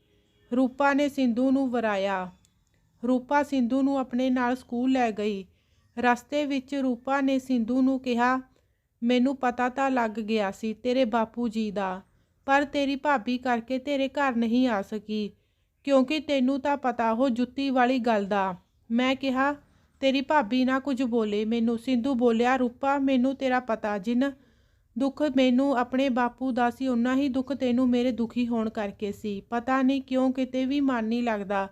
ਰੂਪਾ ਨੇ ਸਿੰਧੂ ਨੂੰ ਵਰਾਇਆ। ਰੂਪਾ ਸਿੰਧੂ ਨੂੰ ਆਪਣੇ ਨਾਲ ਸਕੂਲ ਲੈ ਗਈ। ਰਸਤੇ ਵਿੱਚ ਰੂਪਾ ਨੇ ਸਿੰਧੂ ਨੂੰ ਕਿਹਾ, ਮੈਨੂੰ ਪਤਾ ਤਾਂ ਲੱਗ ਗਿਆ ਸੀ ਤੇਰੇ ਬਾਪੂ ਜੀ ਦਾ, ਪਰ ਤੇਰੀ ਭਾਬੀ ਕਰਕੇ ਤੇਰੇ ਘਰ ਨਹੀਂ ਆ ਸਕੀ, ਕਿਉਂਕਿ ਤੈਨੂੰ ਤਾਂ ਪਤਾ ਉਹ ਜੁੱਤੀ ਵਾਲੀ ਗੱਲ ਦਾ। ਮੈਂ ਕਿਹਾ ਤੇਰੀ ਭਾਬੀ ਨਾ ਕੁਝ ਬੋਲੇ ਮੈਨੂੰ। ਸਿੰਧੂ ਬੋਲਿਆ, ਰੂਪਾ ਮੈਨੂੰ ਤੇਰਾ ਪਤਾ, ਜਿੰਨ ਦੁੱਖ ਮੈਨੂੰ ਆਪਣੇ ਬਾਪੂ ਦਾ ਸੀ ਓਨਾ ਹੀ ਦੁੱਖ ਤੈਨੂੰ ਮੇਰੇ ਦੁਖੀ ਹੋਣ ਕਰਕੇ ਸੀ। ਪਤਾ ਨਹੀਂ ਕਿਉਂ ਕਿਤੇ ਵੀ ਮਨ ਨਹੀਂ ਲੱਗਦਾ।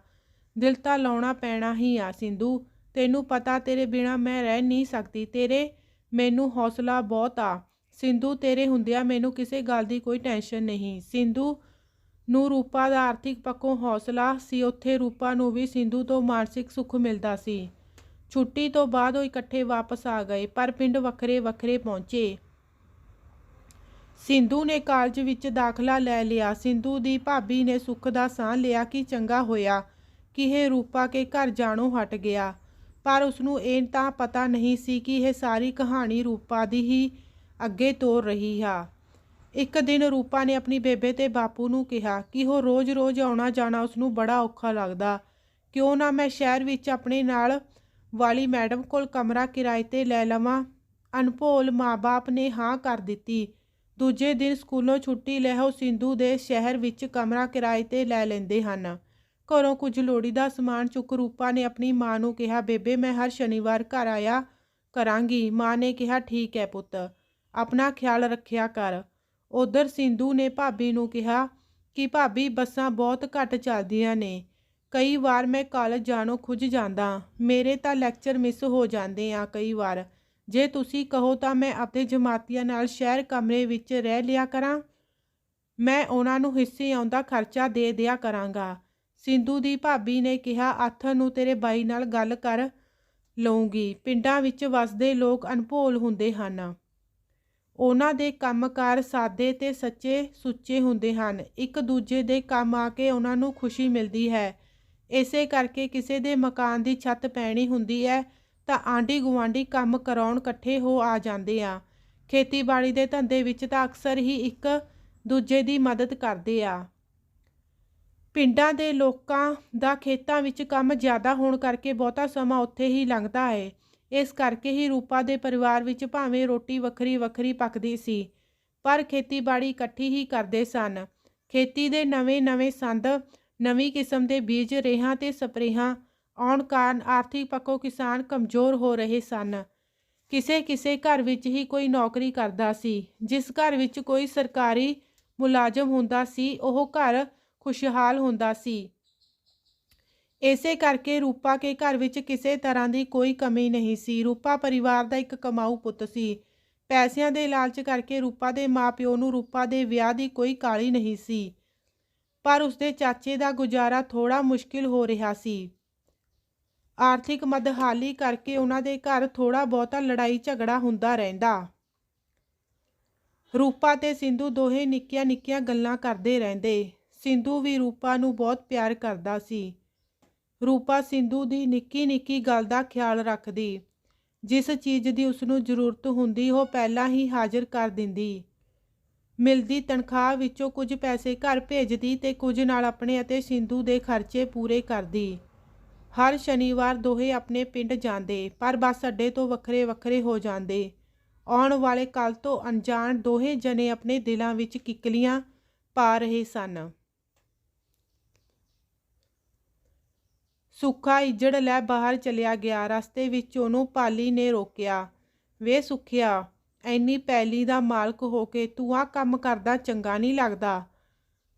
ਦਿਲ ਤਾਂ ਲਾਉਣਾ ਪੈਣਾ ਹੀ ਆ ਸਿੰਧੂ। ਤੈਨੂੰ ਪਤਾ ਤੇਰੇ ਬਿਨਾਂ ਮੈਂ ਰਹਿ ਨਹੀਂ ਸਕਦੀ। ਤੇਰੇ ਮੈਨੂੰ ਹੌਸਲਾ ਬਹੁਤ ਆ ਸਿੰਧੂ। ਤੇਰੇ ਹੁੰਦਿਆਂ ਮੈਨੂੰ ਕਿਸੇ ਗੱਲ ਦੀ ਕੋਈ ਟੈਨਸ਼ਨ ਨਹੀਂ। ਸਿੰਧੂ ਨੂੰ ਰੂਪਾ ਦਾ ਆਰਥਿਕ ਪੱਖੋਂ ਹੌਸਲਾ ਸੀ, ਉੱਥੇ ਰੂਪਾ ਨੂੰ ਵੀ ਸਿੰਧੂ ਤੋਂ ਮਾਨਸਿਕ ਸੁੱਖ ਮਿਲਦਾ ਸੀ। ਛੁੱਟੀ ਤੋਂ ਬਾਅਦ ਉਹ ਇਕੱਠੇ ਵਾਪਸ ਆ ਗਏ, ਪਰ ਪਿੰਡ ਵੱਖਰੇ ਵੱਖਰੇ ਪਹੁੰਚੇ। ਸਿੰਧੂ ਨੇ ਕਾਲਜ ਵਿੱਚ ਦਾਖਲਾ ਲੈ ਲਿਆ। ਸਿੰਧੂ ਦੀ ਭਾਬੀ ਨੇ ਸੁੱਖ ਦਾ ਸਾਹ ਲਿਆ ਕਿ ਚੰਗਾ ਹੋਇਆ ਕਿ ਇਹ ਰੂਪਾ ਕੇ ਘਰ ਜਾਣੋਂ ਹਟ ਗਿਆ, ਪਰ ਉਸਨੂੰ ਇਹ ਤਾਂ ਪਤਾ ਨਹੀਂ ਸੀ ਕਿ ਇਹ ਸਾਰੀ ਕਹਾਣੀ ਰੂਪਾ ਦੀ ਹੀ ਅੱਗੇ ਤੋਰ ਰਹੀ ਹੈ। ਇੱਕ ਦਿਨ ਰੂਪਾ ਨੇ ਆਪਣੀ ਬੇਬੇ ਤੇ ਬਾਪੂ ਨੂੰ ਕਿਹਾ ਕਿ ਉਹ ਰੋਜ਼-ਰੋਜ਼ ਆਉਣਾ ਜਾਣਾ ਉਸਨੂੰ ਬੜਾ ਔਖਾ ਲੱਗਦਾ, ਕਿਉਂ ਨਾ ਮੈਂ ਸ਼ਹਿਰ ਵਿੱਚ ਆਪਣੇ ਨਾਲ ਵਾਲੀ ਮੈਡਮ ਕੋਲ ਕਮਰਾ ਕਿਰਾਏ ਤੇ ਲੈ ਲਵਾਂ। ਅਨਭੋਲ ਮਾਂ-ਬਾਪ ਨੇ ਹਾਂ ਕਰ ਦਿੱਤੀ। ਦੂਜੇ ਦਿਨ ਸਕੂਲੋਂ ਛੁੱਟੀ ਲੈ ਉਹ ਸਿੰਧੂ ਦੇ ਸ਼ਹਿਰ ਵਿੱਚ ਕਮਰਾ ਕਿਰਾਏ ਤੇ ਲੈ ਲੈਂਦੇ ਹਨ। ਘਰੋਂ ਕੁਝ ਲੋੜੀਂਦਾ ਸਮਾਨ ਚੁੱਕ ਰੂਪਾ ਨੇ ਆਪਣੀ ਮਾਂ ਨੂੰ ਕਿਹਾ, ਬੇਬੇ ਮੈਂ ਹਰ ਸ਼ਨੀਵਾਰ ਘਰ ਆਇਆ ਕਰਾਂਗੀ। ਮਾਂ ਨੇ ਕਿਹਾ, ਠੀਕ ਹੈ ਪੁੱਤ, ਆਪਣਾ ਖਿਆਲ ਰੱਖਿਆ ਕਰ। ਉਧਰ ਸਿੰਧੂ ਨੇ ਭਾਬੀ ਨੂੰ ਕਿਹਾ ਕਿ ਭਾਬੀ ਬੱਸਾਂ ਬਹੁਤ ਘੱਟ ਚੱਲਦੀਆਂ ਨੇ, ਕਈ ਵਾਰ ਮੈਂ ਕਾਲਜ ਜਾਣੋਂ ਖੁੱਝ ਜਾਂਦਾ, ਮੇਰੇ ਤਾਂ ਲੈਕਚਰ ਮਿਸ ਹੋ ਜਾਂਦੇ ਆ ਕਈ ਵਾਰ। ਜੇ ਤੁਸੀਂ ਕਹੋ ਤਾਂ ਮੈਂ ਆਪਣੇ ਜਮਾਤੀਆਂ ਨਾਲ ਸ਼ਹਿਰ ਕਮਰੇ ਵਿੱਚ ਰਹਿ ਲਿਆ ਕਰਾਂ, ਮੈਂ ਉਹਨਾਂ ਨੂੰ ਹਿੱਸੇ ਆਉਂਦਾ ਖਰਚਾ ਦੇ ਦਿਆ ਕਰਾਂਗਾ। ਸਿੰਧੂ ਦੀ ਭਾਬੀ ਨੇ ਕਿਹਾ, ਆਥਣ ਨੂੰ ਤੇਰੇ ਬਾਈ ਨਾਲ ਗੱਲ ਕਰ ਲਊਂਗੀ। ਪਿੰਡਾਂ ਵਿੱਚ ਵਸਦੇ ਲੋਕ ਅਨਭੋਲ ਹੁੰਦੇ ਹਨ, ਉਹਨਾਂ ਦੇ ਕੰਮਕਾਰ ਸਾਦੇ ਤੇ ਸੱਚੇ ਸੁੱਚੇ ਹੁੰਦੇ ਹਨ, ਇੱਕ ਦੂਜੇ ਦੇ ਕੰਮ ਆ ਕੇ ਉਹਨਾਂ ਨੂੰ ਖੁਸ਼ੀ ਮਿਲਦੀ ਹੈ। ਇਸੇ ਕਰਕੇ ਕਿਸੇ ਦੇ ਮਕਾਨ ਦੀ ਛੱਤ ਪੈਣੀ ਹੁੰਦੀ ਹੈ ਤਾਂ ਆਂਢੀ ਗੁਆਂਢੀ ਕੰਮ ਕਰਾਉਣ ਇਕੱਠੇ ਹੋ ਆ ਜਾਂਦੇ ਆ। ਖੇਤੀਬਾੜੀ ਦੇ ਧੰਦੇ ਵਿੱਚ ਤਾਂ ਅਕਸਰ ਹੀ ਇੱਕ ਦੂਜੇ ਦੀ ਮਦਦ ਕਰਦੇ ਆ। ਪਿੰਡਾਂ ਦੇ ਲੋਕਾਂ ਦਾ ਖੇਤਾਂ ਵਿੱਚ ਕੰਮ ਜ਼ਿਆਦਾ ਹੋਣ ਕਰਕੇ ਬਹੁਤਾ ਸਮਾਂ ਉੱਥੇ ਹੀ ਲੰਘਦਾ ਹੈ। ਇਸ ਕਰਕੇ ਹੀ ਰੂਪਾ ਦੇ ਪਰਿਵਾਰ ਵਿੱਚ ਭਾਵੇਂ ਰੋਟੀ ਵੱਖਰੀ ਵੱਖਰੀ ਪੱਕਦੀ ਸੀ, ਪਰ ਖੇਤੀਬਾੜੀ ਇਕੱਠੀ ਹੀ ਕਰਦੇ ਸਨ। ਖੇਤੀ ਦੇ ਨਵੇਂ-ਨਵੇਂ ਸੰਦ, ਨਵੀਂ ਕਿਸਮ ਦੇ ਬੀਜ, ਰੇਹਾਂ ਤੇ ਸਪਰੇਹਾਂ ਆਉਣ ਕਾਰਨ ਆਰਥਿਕ ਪੱਖੋਂ ਕਿਸਾਨ ਕਮਜ਼ੋਰ ਹੋ ਰਹੇ ਸਨ। ਕਿਸੇ ਘਰ ਵਿੱਚ ਹੀ ਕੋਈ ਨੌਕਰੀ ਕਰਦਾ ਸੀ। ਜਿਸ ਘਰ ਵਿੱਚ ਕੋਈ ਸਰਕਾਰੀ ਮੁਲਾਜ਼ਮ ਹੁੰਦਾ ਸੀ, ਉਹ ਘਰ ਖੁਸ਼ਹਾਲ ਹੁੰਦਾ ਸੀ। ਇਸੇ ਕਰਕੇ ਰੂਪਾ ਕੇ ਘਰ ਵਿੱਚ ਕਿਸੇ ਤਰ੍ਹਾਂ ਦੀ ਕੋਈ ਕਮੀ ਨਹੀਂ ਸੀ। ਰੂਪਾ ਪਰਿਵਾਰ ਦਾ ਇੱਕ ਕਮਾਊ ਪੁੱਤ ਸੀ। ਪੈਸਿਆਂ ਦੇ ਲਾਲਚ ਕਰਕੇ ਰੂਪਾ ਦੇ ਮਾਂ-ਪਿਓ ਨੂੰ ਰੂਪਾ ਦੇ ਵਿਆਹ ਦੀ ਕੋਈ ਕਾਹਲੀ ਨਹੀਂ ਸੀ, ਪਰ ਉਸਦੇ ਚਾਚੇ ਦਾ ਗੁਜ਼ਾਰਾ ਥੋੜਾ ਮੁਸ਼ਕਿਲ ਹੋ ਰਿਹਾ ਸੀ। ਆਰਥਿਕ ਮਦਹਾਲੀ ਕਰਕੇ ਉਹਨਾਂ ਦੇ ਘਰ ਥੋੜਾ ਬਹੁਤਾ ਲੜਾਈ ਝਗੜਾ ਹੁੰਦਾ ਰਹਿੰਦਾ। ਰੂਪਾ ਤੇ ਸਿੰਧੂ ਦੋਹੇ ਨਿੱਕੀਆਂ-ਨਿੱਕੀਆਂ ਗੱਲਾਂ ਕਰਦੇ ਰਹਿੰਦੇ। ਸਿੰਧੂ ਵੀ ਰੂਪਾ ਨੂੰ ਬਹੁਤ ਪਿਆਰ ਕਰਦਾ ਸੀ। ਰੂਪਾ ਸਿੰਧੂ ਦੀ ਨਿੱਕੀ-ਨਿੱਕੀ ਗੱਲ ਦਾ ਖਿਆਲ ਰੱਖਦੀ। ਜਿਸ ਚੀਜ਼ ਦੀ ਉਸਨੂੰ ਜ਼ਰੂਰਤ ਹੁੰਦੀ ਉਹ ਪਹਿਲਾਂ ਹੀ ਹਾਜ਼ਰ ਕਰ ਦਿੰਦੀ। ਮਿਲਦੀ ਤਨਖਾਹ ਵਿੱਚੋਂ ਕੁਝ ਪੈਸੇ ਘਰ ਭੇਜਦੀ ਤੇ ਕੁਝ ਨਾਲ ਆਪਣੇ ਅਤੇ ਸਿੰਧੂ ਦੇ ਖਰਚੇ ਪੂਰੇ ਕਰਦੀ। ਹਰ ਸ਼ਨੀਵਾਰ ਦੋਹੇ ਆਪਣੇ ਪਿੰਡ ਜਾਂਦੇ, ਪਰ ਬੱਸ ਅੱਡੇ ਤੋਂ ਵੱਖਰੇ-ਵੱਖਰੇ ਹੋ ਜਾਂਦੇ। ਆਉਣ ਵਾਲੇ ਕੱਲ੍ਹ ਤੋਂ ਅਣਜਾਣ ਦੋਹੇ ਜਣੇ ਆਪਣੇ ਦਿਲਾਂ ਵਿੱਚ ਕਿੱਕਲੀਆਂ ਪਾ ਰਹੇ ਸਨ। ਸੁੱਖਾ ਇੱਜੜ ਲੈ ਬਾਹਰ ਚਲਿਆ ਗਿਆ। ਰਸਤੇ ਵਿੱਚ ਉਹਨੂੰ ਪਾਲੀ ਨੇ ਰੋਕਿਆ। ਵੇ ਸੁੱਖਿਆ, ਐਨੀ ਪੈਲੀ ਦਾ ਮਾਲਕ ਹੋ ਕੇ ਤੂੰ ਆਹ ਕੰਮ ਕਰਦਾ ਚੰਗਾ ਨਹੀਂ ਲੱਗਦਾ।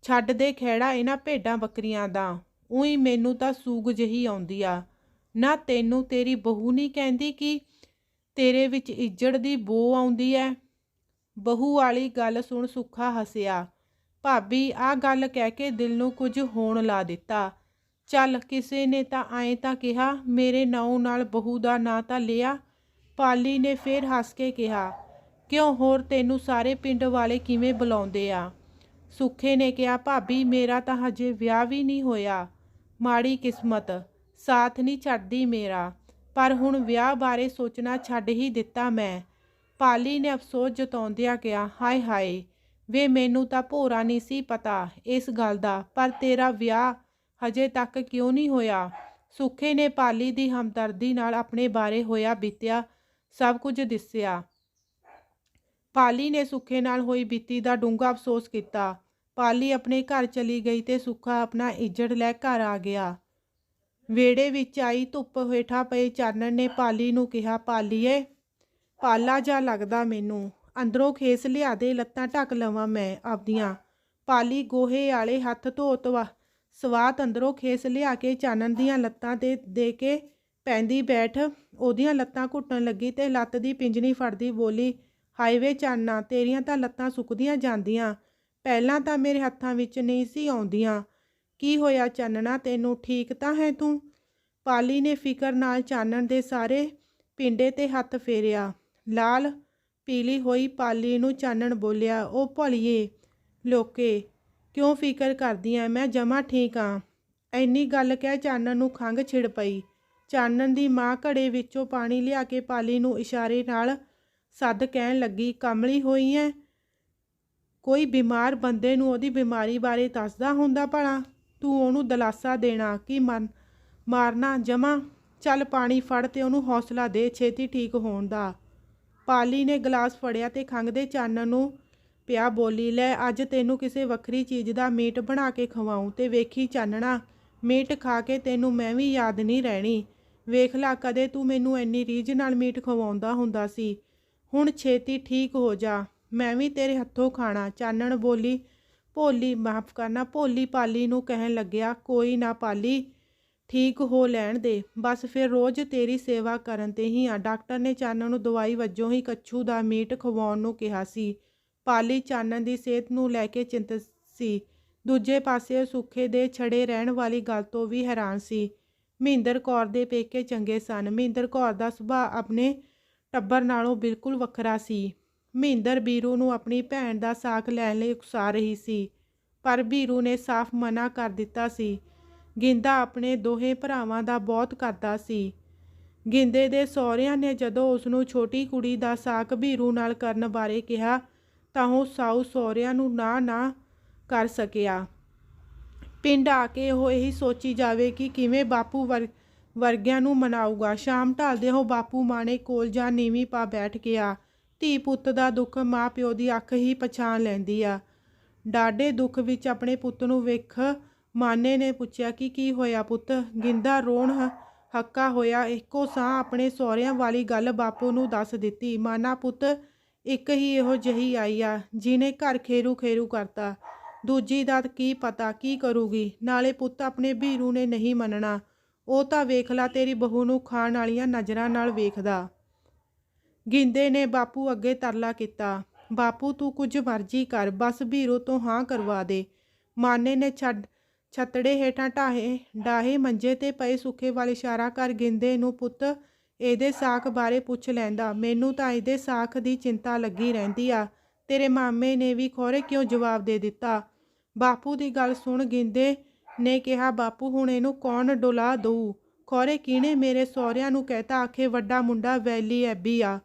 ਛੱਡ ਦੇ ਖਹਿੜਾ ਇਹਨਾਂ ਭੇਡਾਂ ਬੱਕਰੀਆਂ ਦਾ। ਊਈ ਮੈਨੂੰ ਤਾਂ ਸੂਗ ਜਿਹੀ ਆਉਂਦੀ ਆ। ਨਾ ਤੈਨੂੰ ਤੇਰੀ ਬਹੂ ਨਹੀਂ ਕਹਿੰਦੀ ਕਿ ਤੇਰੇ ਵਿੱਚ ਇੱਜੜ ਦੀ ਬੋ ਆਉਂਦੀ ਐ। ਬਹੂ ਵਾਲੀ ਗੱਲ ਸੁਣ ਸੁੱਖਾ ਹੱਸਿਆ। ਭਾਬੀ ਆਹ ਗੱਲ ਕਹਿ ਕੇ ਦਿਲ ਨੂੰ ਕੁਝ ਹੋਣ ਲਾ ਦਿੱਤਾ। ਚੱਲ ਕਿਸੇ ਨੇ ਤਾਂ ਐਂ ਤਾਂ ਕਿਹਾ, ਮੇਰੇ ਨਾਉ ਨਾਲ ਬਹੂ ਦਾ ਨਾਂ ਤਾਂ ਲਿਆ। ਪਾਲੀ ਨੇ ਫੇਰ ਹੱਸ ਕੇ ਕਿਹਾ, ਕਿਉਂ ਹੋਰ ਤੈਨੂੰ ਸਾਰੇ ਪਿੰਡ ਵਾਲੇ ਕਿਵੇਂ ਬੁਲਾਉਂਦੇ ਆ? ਸੁੱਖੇ ਨੇ ਕਿਹਾ, ਭਾਬੀ ਮੇਰਾ ਤਾਂ ਹਜੇ ਵਿਆਹ ਵੀ ਨਹੀਂ ਹੋਇਆ। ਮਾੜੀ ਕਿਸਮਤ, ਸਾਥ ਨਹੀਂ ਛੱਡਦੀ ਮੇਰਾ। ਪਰ ਹੁਣ ਵਿਆਹ ਬਾਰੇ ਸੋਚਣਾ ਛੱਡ ਹੀ ਦਿੱਤਾ ਮੈਂ। ਪਾਲੀ ਨੇ ਅਫਸੋਸ ਜਤਾਉਂਦਿਆਂ ਕਿਹਾ, ਹਾਏ ਹਾਏ ਵੇ ਮੈਨੂੰ ਤਾਂ ਭੋਰਾ ਨਹੀਂ ਸੀ ਪਤਾ ਇਸ ਗੱਲ ਦਾ। ਪਰ ਤੇਰਾ ਵਿਆਹ ਹਜੇ ਤੱਕ ਕਿਉਂ ਨਹੀਂ ਹੋਇਆ? ਸੁੱਖੇ ਨੇ ਪਾਲੀ ਦੀ ਹਮਦਰਦੀ ਨਾਲ ਆਪਣੇ ਬਾਰੇ ਹੋਇਆ ਬੀਤਿਆ ਸਭ ਕੁਝ ਦੱਸਿਆ। ਪਾਲੀ ਨੇ ਸੁੱਖੇ ਨਾਲ ਹੋਈ ਬੀਤੀ ਦਾ ਡੂੰਘਾ ਅਫਸੋਸ ਕੀਤਾ। ਪਾਲੀ ਆਪਣੇ ਘਰ ਚਲੀ ਗਈ ਤੇ ਸੁੱਖਾ ਆਪਣਾ ਇੱਜੜ ਲੈ ਘਰ ਆ ਗਿਆ। ਵਿਹੜੇ ਵਿੱਚ ਆਈ ਧੁੱਪ ਹੇਠਾਂ ਪਏ ਚਾਨਣ ਨੇ ਪਾਲੀ ਨੂੰ ਕਿਹਾ, ਪਾਲੀਏ ਪਾਲਾ ਜਾ ਲੱਗਦਾ ਮੈਨੂੰ, ਅੰਦਰੋਂ ਖੇਸ ਲਿਆ ਦੇ, ਲੱਤਾਂ ਢੱਕ ਲਵਾਂ ਮੈਂ ਆਪਦੀਆਂ। ਪਾਲੀ ਗੋਹੇ ਵਾਲੇ ਹੱਥ ਧੋਤ ਸਵਾਤ ਅੰਦਰੋਂ ਖੇਸ ਲਿਆ ਕੇ ਚਾਨਣ ਦੀਆਂ ਲੱਤਾਂ ਤੇ ਦੇ ਕੇ ਪੈਂਦੀ ਬੈਠ ਉਹਦੀਆਂ ਲੱਤਾਂ ਘੁੱਟਣ ਲੱਗੀ ਤੇ ਲੱਤ ਦੀ ਪਿੰਜਣੀ ਫੜਦੀ ਬੋਲੀ, ਹਾਏ ਵੇ ਚਾਨਣਾ, ਤੇਰੀਆਂ ਤਾਂ ਲੱਤਾਂ ਸੁੱਕਦੀਆਂ ਜਾਂਦੀਆਂ, ਪਹਿਲਾਂ ਤਾਂ ਮੇਰੇ ਹੱਥਾਂ ਵਿੱਚ ਨਹੀਂ ਸੀ ਆਉਂਦੀਆਂ। ਕੀ ਹੋਇਆ ਚਾਨਣਾ, ਤੈਨੂੰ ਠੀਕ ਤਾਂ ਹੈ ਤੂੰ? ਪਾਲੀ ਨੇ ਫਿਕਰ ਨਾਲ ਚਾਨਣ ਦੇ ਸਾਰੇ ਪਿੰਡੇ ਤੇ ਹੱਥ ਫੇਰਿਆ। ਲਾਲ ਪੀਲੀ ਹੋਈ ਪਾਲੀ ਨੂੰ ਚਾਨਣ ਬੋਲਿਆ, ਉਹ ਭਲੀਏ ਲੋਕੇ ਕਿਉਂ ਫਿਕਰ ਕਰਦੀ ਐ, ਮੈਂ ਜਮਾਂ ਠੀਕ ਆਂ। ਇੰਨੀ ਗੱਲ ਕਹਿ ਚਾਨਣ ਨੂੰ ਖੰਘ ਛਿੜ ਪਈ। ਚਾਨਣ ਦੀ ਮਾਂ ਘੜੇ ਵਿੱਚੋਂ ਪਾਣੀ ਲਿਆ ਕੇ ਪਾਲੀ ਨੂੰ ਇਸ਼ਾਰੇ ਨਾਲ ਸੱਦ ਕਹਿਣ ਲੱਗੀ, ਕਮਲੀ ਹੋਈ ਐ? ਕੋਈ ਬਿਮਾਰ ਬੰਦੇ ਨੂੰ ਉਹਦੀ ਬਿਮਾਰੀ ਬਾਰੇ ਦੱਸਦਾ ਹੁੰਦਾ ਭਲਾ? ਤੂੰ ਉਹਨੂੰ ਦਿਲਾਸਾ ਦੇਣਾ ਕਿ ਮਾਰਨਾ ਜਮਾਂ? ਚੱਲ ਪਾਣੀ ਫੜ ਤੇ ਉਹਨੂੰ ਹੌਸਲਾ ਦੇ ਛੇਤੀ ਠੀਕ ਹੋਣ ਦਾ। ਪਾਲੀ ਨੇ ਗਲਾਸ ਫੜਿਆ ਤੇ ਖੰਘਦੇ ਚਾਨਣ ਨੂੰ ਪਿਆ, ਬੋਲੀ, ਲੈ ਅੱਜ ਤੈਨੂੰ ਕਿਸੇ ਵੱਖਰੀ ਚੀਜ਼ ਦਾ ਮੀਟ ਬਣਾ ਕੇ ਖਵਾਊਂ ਤੇ ਵੇਖੀ ਚਾਨਣਾ, ਮੀਟ ਖਾ ਕੇ ਤੈਨੂੰ ਮੈਂ ਵੀ ਯਾਦ ਨਹੀਂ ਰਹਿਣੀ। ਵੇਖ ਲਾ, ਕਦੇ ਤੂੰ ਮੈਨੂੰ ਇੰਨੀ ਰੀਝ ਨਾਲ ਮੀਟ ਖਵਾਉਂਦਾ ਹੁੰਦਾ ਸੀ। ਹੁਣ ਛੇਤੀ ਠੀਕ ਹੋ ਜਾ, ਮੈਂ ਵੀ ਤੇਰੇ ਹੱਥੋਂ ਖਾਣਾ। ਚਾਨਣ ਬੋਲੀ, ਭੋਲੀ ਮਾਫ਼ ਕਰਨਾ, ਭੋਲੀ ਪਾਲੀ ਨੂੰ ਕਹਿਣ ਲੱਗਿਆ, ਕੋਈ ਨਾ ਪਾਲੀ, ਠੀਕ ਹੋ ਲੈਣ ਦੇ, ਬਸ ਫਿਰ ਰੋਜ਼ ਤੇਰੀ ਸੇਵਾ ਕਰਨ ਤੇ ਹੀ ਆ। ਡਾਕਟਰ ਨੇ ਚਾਨਣ ਨੂੰ ਦਵਾਈ ਵਜੋਂ ਹੀ ਕੱਛੂ ਦਾ ਮੀਟ ਖਵਾਉਣ ਨੂੰ ਕਿਹਾ ਸੀ। ਪਾਲੀ ਚਾਨਣ ਦੀ ਸਿਹਤ ਨੂੰ ਲੈ ਕੇ ਚਿੰਤਤ ਸੀ। ਦੂਜੇ ਪਾਸੇ ਸੁੱਖੇ ਦੇ ਛੜੇ ਰਹਿਣ ਵਾਲੀ ਗੱਲ ਤੋਂ ਵੀ ਹੈਰਾਨ ਸੀ। ਮਹਿੰਦਰ ਕੌਰ ਦੇ ਪੇਕੇ ਚੰਗੇ ਸਨ। ਮਹਿੰਦਰ ਕੌਰ ਦਾ ਸੁਭਾਅ ਆਪਣੇ ਟੱਬਰ ਨਾਲੋਂ ਬਿਲਕੁਲ ਵੱਖਰਾ ਸੀ। ਮਹਿੰਦਰ ਬੀਰੂ ਨੂੰ ਆਪਣੀ ਭੈਣ ਦਾ ਸਾਕ ਲੈਣ ਲਈ ਉਕਸਾ ਰਹੀ ਸੀ, ਪਰ ਬੀਰੂ ਨੇ ਸਾਫ਼ ਮਨਾ ਕਰ ਦਿੱਤਾ ਸੀ। ਗਿੰਦਾ ਆਪਣੇ ਦੋਹੇ ਭਰਾਵਾਂ ਦਾ ਬਹੁਤ ਕਰਦਾ ਸੀ। ਗਿੰਦੇ ਦੇ ਸਹੁਰਿਆਂ ਨੇ ਜਦੋਂ ਉਸਨੂੰ ਛੋਟੀ ਕੁੜੀ ਦਾ ਸਾਕ ਬੀਰੂ ਨਾਲ ਕਰਨ ਬਾਰੇ ਕਿਹਾ ਤਾਂ ਉਹ ਸਾਊ ਸਹੁਰਿਆਂ ਨੂੰ ਨਾ ਕਰ ਸਕਿਆ। ਪਿੰਡ ਆ ਕੇ ਉਹ ਇਹੀ ਸੋਚੀ ਜਾਵੇ ਕਿ ਕਿਵੇਂ ਬਾਪੂ ਵਰਗਿਆਂ ਨੂੰ ਮਨਾਊਗਾ। ਸ਼ਾਮ ਢਲਦੇ ਉਹ ਬਾਪੂ ਮਾਣੇ ਕੋਲ ਜਾਂ ਨੀਵੀਂ ਪਾ ਬੈਠ ਗਿਆ। ਧੀ ਪੁੱਤ ਦਾ ਦੁੱਖ ਮਾਂ ਪਿਓ ਦੀ ਅੱਖ ਹੀ ਪਛਾਣ ਲੈਂਦੀ ਆ। ਡਾਢੇ ਦੁੱਖ ਵਿੱਚ ਆਪਣੇ ਪੁੱਤ ਨੂੰ ਵੇਖ ਮਾਨੇ ਨੇ ਪੁੱਛਿਆ ਕਿ ਕੀ ਹੋਇਆ ਪੁੱਤ? ਗਿੰਦਾ ਰੋਣ ਹੱਕਾ ਹੋਇਆ ਇੱਕੋ ਸਾਹ ਆਪਣੇ ਸਹੁਰਿਆਂ ਵਾਲੀ ਗੱਲ ਬਾਪੂ ਨੂੰ ਦੱਸ ਦਿੱਤੀ। ਮਾਨਾ ਪੁੱਤ, ਇੱਕ ਹੀ ਇਹੋ ਜਿਹੀ ਆਈ ਆ ਜਿਹਨੇ ਘਰ ਖੇਰੂ ਕਰਤਾ, ਦੂਜੀ ਦਾ ਕੀ ਪਤਾ ਕੀ ਕਰੂਗੀ। ਨਾਲੇ ਪੁੱਤ ਆਪਣੇ ਬੀਰੂ ਨੇ ਨਹੀਂ ਮੰਨਣਾ, ਉਹ ਤਾਂ ਵੇਖ ਲਾ ਤੇਰੀ ਬਹੂ ਨੂੰ ਖਾਣ ਵਾਲੀਆਂ ਨਜ਼ਰਾਂ ਨਾਲ ਵੇਖਦਾ। ਗਿੰਦੇ ਨੇ ਬਾਪੂ ਅੱਗੇ ਤਰਲਾ ਕੀਤਾ, ਬਾਪੂ ਤੂੰ ਕੁਝ ਮਰਜ਼ੀ ਕਰ, ਬਸ ਬੀਰੂ ਤੋਂ ਹਾਂ ਕਰਵਾ ਦੇ। ਮਾਨੇ ਨੇ ਛੱਤੜੇ ਹੇਠਾਂ ਡਾਹੇ ਮੰਜੇ ਤੇ ਪਏ ਸੁੱਖੇ ਵੱਲ ਇਸ਼ਾਰਾ ਕਰ ਗਿੰਦੇ ਨੂੰ, ਪੁੱਤ ਇਹਦੇ ਸਾਕ ਬਾਰੇ ਪੁੱਛ ਲੈਂਦਾ, ਮੈਨੂੰ ਤਾਂ ਇਹਦੇ ਸਾਕ ਦੀ ਚਿੰਤਾ ਲੱਗੀ ਰਹਿੰਦੀ ਆ। ਤੇਰੇ ਮਾਮੇ ਨੇ ਵੀ ਖੌਰੇ ਕਿਉਂ ਜਵਾਬ ਦੇ ਦਿੱਤਾ। ਬਾਪੂ ਦੀ ਗੱਲ ਸੁਣ ਗਿੰਦੇ ਨੇ ਕਿਹਾ, ਬਾਪੂ ਹੁਣ ਇਹਨੂੰ ਕੌਣ ਡੁਲਾ ਦਊ? ਖੌਰੇ ਕਿਹਨੇ ਮੇਰੇ ਸਹੁਰਿਆਂ ਨੂੰ ਕਹਿਤਾ ਆਖੇ ਵੱਡਾ ਮੁੰਡਾ ਵੈਲੀ ਐਬੀ ਆ,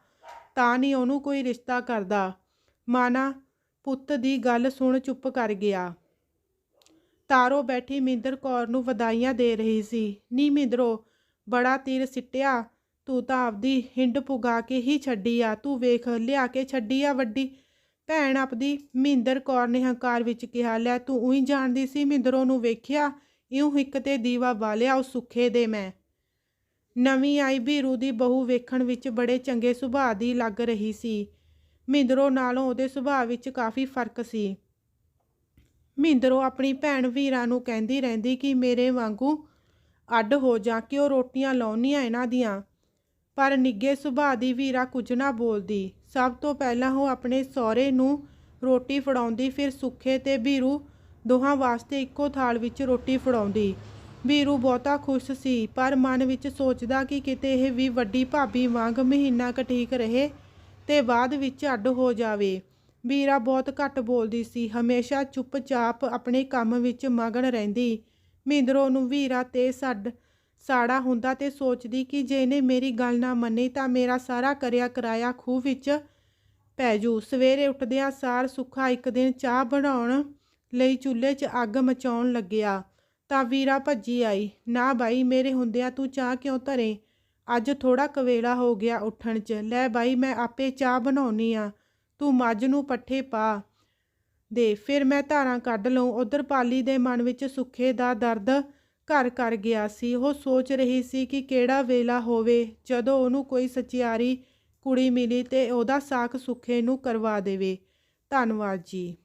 ਤਾਂ ਨਹੀਂ ਉਹਨੂੰ ਕੋਈ ਰਿਸ਼ਤਾ ਕਰਦਾ। ਮਾਨਾ ਪੁੱਤ ਦੀ ਗੱਲ ਸੁਣ ਚੁੱਪ ਕਰ ਗਿਆ। ਤਾਰੋ ਬੈਠੀ ਮਹਿੰਦਰ ਕੌਰ ਨੂੰ ਵਧਾਈਆਂ ਦੇ ਰਹੀ ਸੀ। ਨੀ ਮਹਿੰਦਰੋ, ਬੜਾ ਤੀਰ ਸਿੱਟਿਆ, ਤੂੰ ਤਾਂ ਆਪਦੀ ਹਿੰਡ ਪੁਗਾ ਕੇ ਹੀ ਛੱਡੀ ਆ। ਤੂੰ ਵੇਖ ਲਿਆ ਕੇ ਛੱਡੀ ਆ ਵੱਡੀ ਭੈਣ ਆਪਦੀ। ਮਹਿੰਦਰ ਕੌਰ ਨੇ ਹੰਕਾਰ ਵਿੱਚ ਕਿਹਾ, ਲੈ ਤੂੰ ਉਹੀ ਜਾਣਦੀ ਸੀ ਮਹਿੰਦਰੋਂ ਨੂੰ ਵੇਖਿਆ ਇਉਂ ਹਿੱਕ ਤੇ ਦੀਵਾ ਬਾਲਿਆ ਉਸ ਸੁੱਖੇ ਦੇ। ਮੈਂ ਨਵੀਂ ਆਈ ਬੀਰੂ ਦੀ ਬਹੂ ਵੇਖਣ ਵਿੱਚ ਬੜੇ ਚੰਗੇ ਸੁਭਾਅ ਦੀ ਲੱਗ ਰਹੀ ਸੀ। ਮਹਿੰਦਰੋਂ ਨਾਲੋਂ ਉਹਦੇ ਸੁਭਾਅ ਵਿੱਚ ਕਾਫੀ ਫਰਕ ਸੀ। ਮਹਿੰਦਰੋਂ ਆਪਣੀ ਭੈਣ ਵੀਰਾਂ ਨੂੰ ਕਹਿੰਦੀ ਰਹਿੰਦੀ ਕਿ ਮੇਰੇ ਵਾਂਗੂ ਅੱਡ ਹੋ ਜਾ, ਕਿ ਉਹ ਰੋਟੀਆਂ ਲਾਉਣੀਆਂ ਇਹਨਾਂ ਦੀਆਂ, ਪਰ ਨਿੱਘੇ ਸੁਭਾਅ ਦੀ ਵੀਰਾ ਕੁਝ ਨਾ ਬੋਲਦੀ। ਸਭ ਤੋਂ ਪਹਿਲਾਂ ਉਹ ਆਪਣੇ ਸਹੁਰੇ ਨੂੰ ਰੋਟੀ ਫੜਾਉਂਦੀ, ਫਿਰ ਸੁੱਖੇ ਤੇ ਬੀਰੂ ਦੋਹਾਂ ਵਾਸਤੇ ਇੱਕੋ ਥਾਲ ਵਿੱਚ ਰੋਟੀ ਫੜਾਉਂਦੀ। ਬੀਰੂ ਬਹੁਤਾ ਖੁਸ਼ ਸੀ, ਪਰ ਮਨ ਵਿੱਚ ਸੋਚਦਾ ਕਿ ਕਿਤੇ ਇਹ ਵੀ ਵੱਡੀ ਭਾਬੀ ਵਾਂਗ ਮਹੀਨਾ ਕੁ ਠੀਕ ਰਹੇ ਤੇ ਬਾਅਦ ਵਿੱਚ ਅੱਡ ਹੋ ਜਾਵੇ। ਵੀਰਾ ਬਹੁਤ ਘੱਟ ਬੋਲਦੀ ਸੀ, ਹਮੇਸ਼ਾ ਚੁੱਪਚਾਪ ਆਪਣੇ ਕੰਮ ਵਿੱਚ ਮਗਨ ਰਹਿੰਦੀ। ਮਹਿੰਦਰੋਂ ਨੂੰ ਵੀਰਾ ਤੇ ਸਾੜਾ ਹੁੰਦਾ ਤੇ ਸੋਚਦੀ ਕਿ ਜੇ ਇਹਨੇ ਮੇਰੀ ਗੱਲ ਨਾ ਮੰਨੀ ਤਾਂ ਮੇਰਾ ਸਾਰਾ ਕਰਿਆ ਕਰਾਇਆ ਖੂਹ ਵਿੱਚ ਪੈ ਜੂ। ਸਵੇਰੇ ਉੱਠਦਿਆਂ ਸਾਰ ਸੁੱਖਾ ਇੱਕ ਦਿਨ ਚਾਹ ਬਣਾਉਣ ਲਈ ਚੁੱਲ੍ਹੇ 'ਚ ਅੱਗ ਮਚਾਉਣ ਲੱਗਿਆ ਤਾਂ ਵੀਰਾ ਭੱਜੀ ਆਈ। ਨਾ ਬਾਈ, ਮੇਰੇ ਹੁੰਦਿਆਂ ਤੂੰ ਚਾਹ ਕਿਉਂ ਧਰੇ? ਅੱਜ ਥੋੜਾ ਕਵੇਲਾ ਹੋ ਗਿਆ ਉੱਠਣ 'ਚ। ਲੈ ਬਾਈ, ਮੈਂ ਆਪੇ ਚਾਹ ਬਣਾਉਣੀ ਆ, ਤੂੰ ਮੱਝ ਨੂੰ ਪੱਠੇ ਪਾ ਦੇ, ਫਿਰ ਮੈਂ ਧਾਰਾਂ ਕੱਢ ਲਊਂ। ਉਧਰ ਪਾਲੀ ਦੇ ਮਨ ਵਿੱਚ ਸੁੱਖੇ ਦਾ ਦਰਦ ਘਰ ਕਰ ਗਿਆ ਸੀ। ਉਹ ਸੋਚ ਰਹੀ ਸੀ ਕਿ ਕਿਹੜਾ ਵੇਲਾ ਹੋਵੇ ਜਦੋਂ ਉਹਨੂੰ ਕੋਈ ਸਚਿਆਰੀ ਕੁੜੀ ਮਿਲੀ ਤੇ ਉਹਦਾ ਸਾਕ ਸੁੱਖੇ ਨੂੰ ਕਰਵਾ ਦੇਵੇ। ਧੰਨਵਾਦ ਜੀ।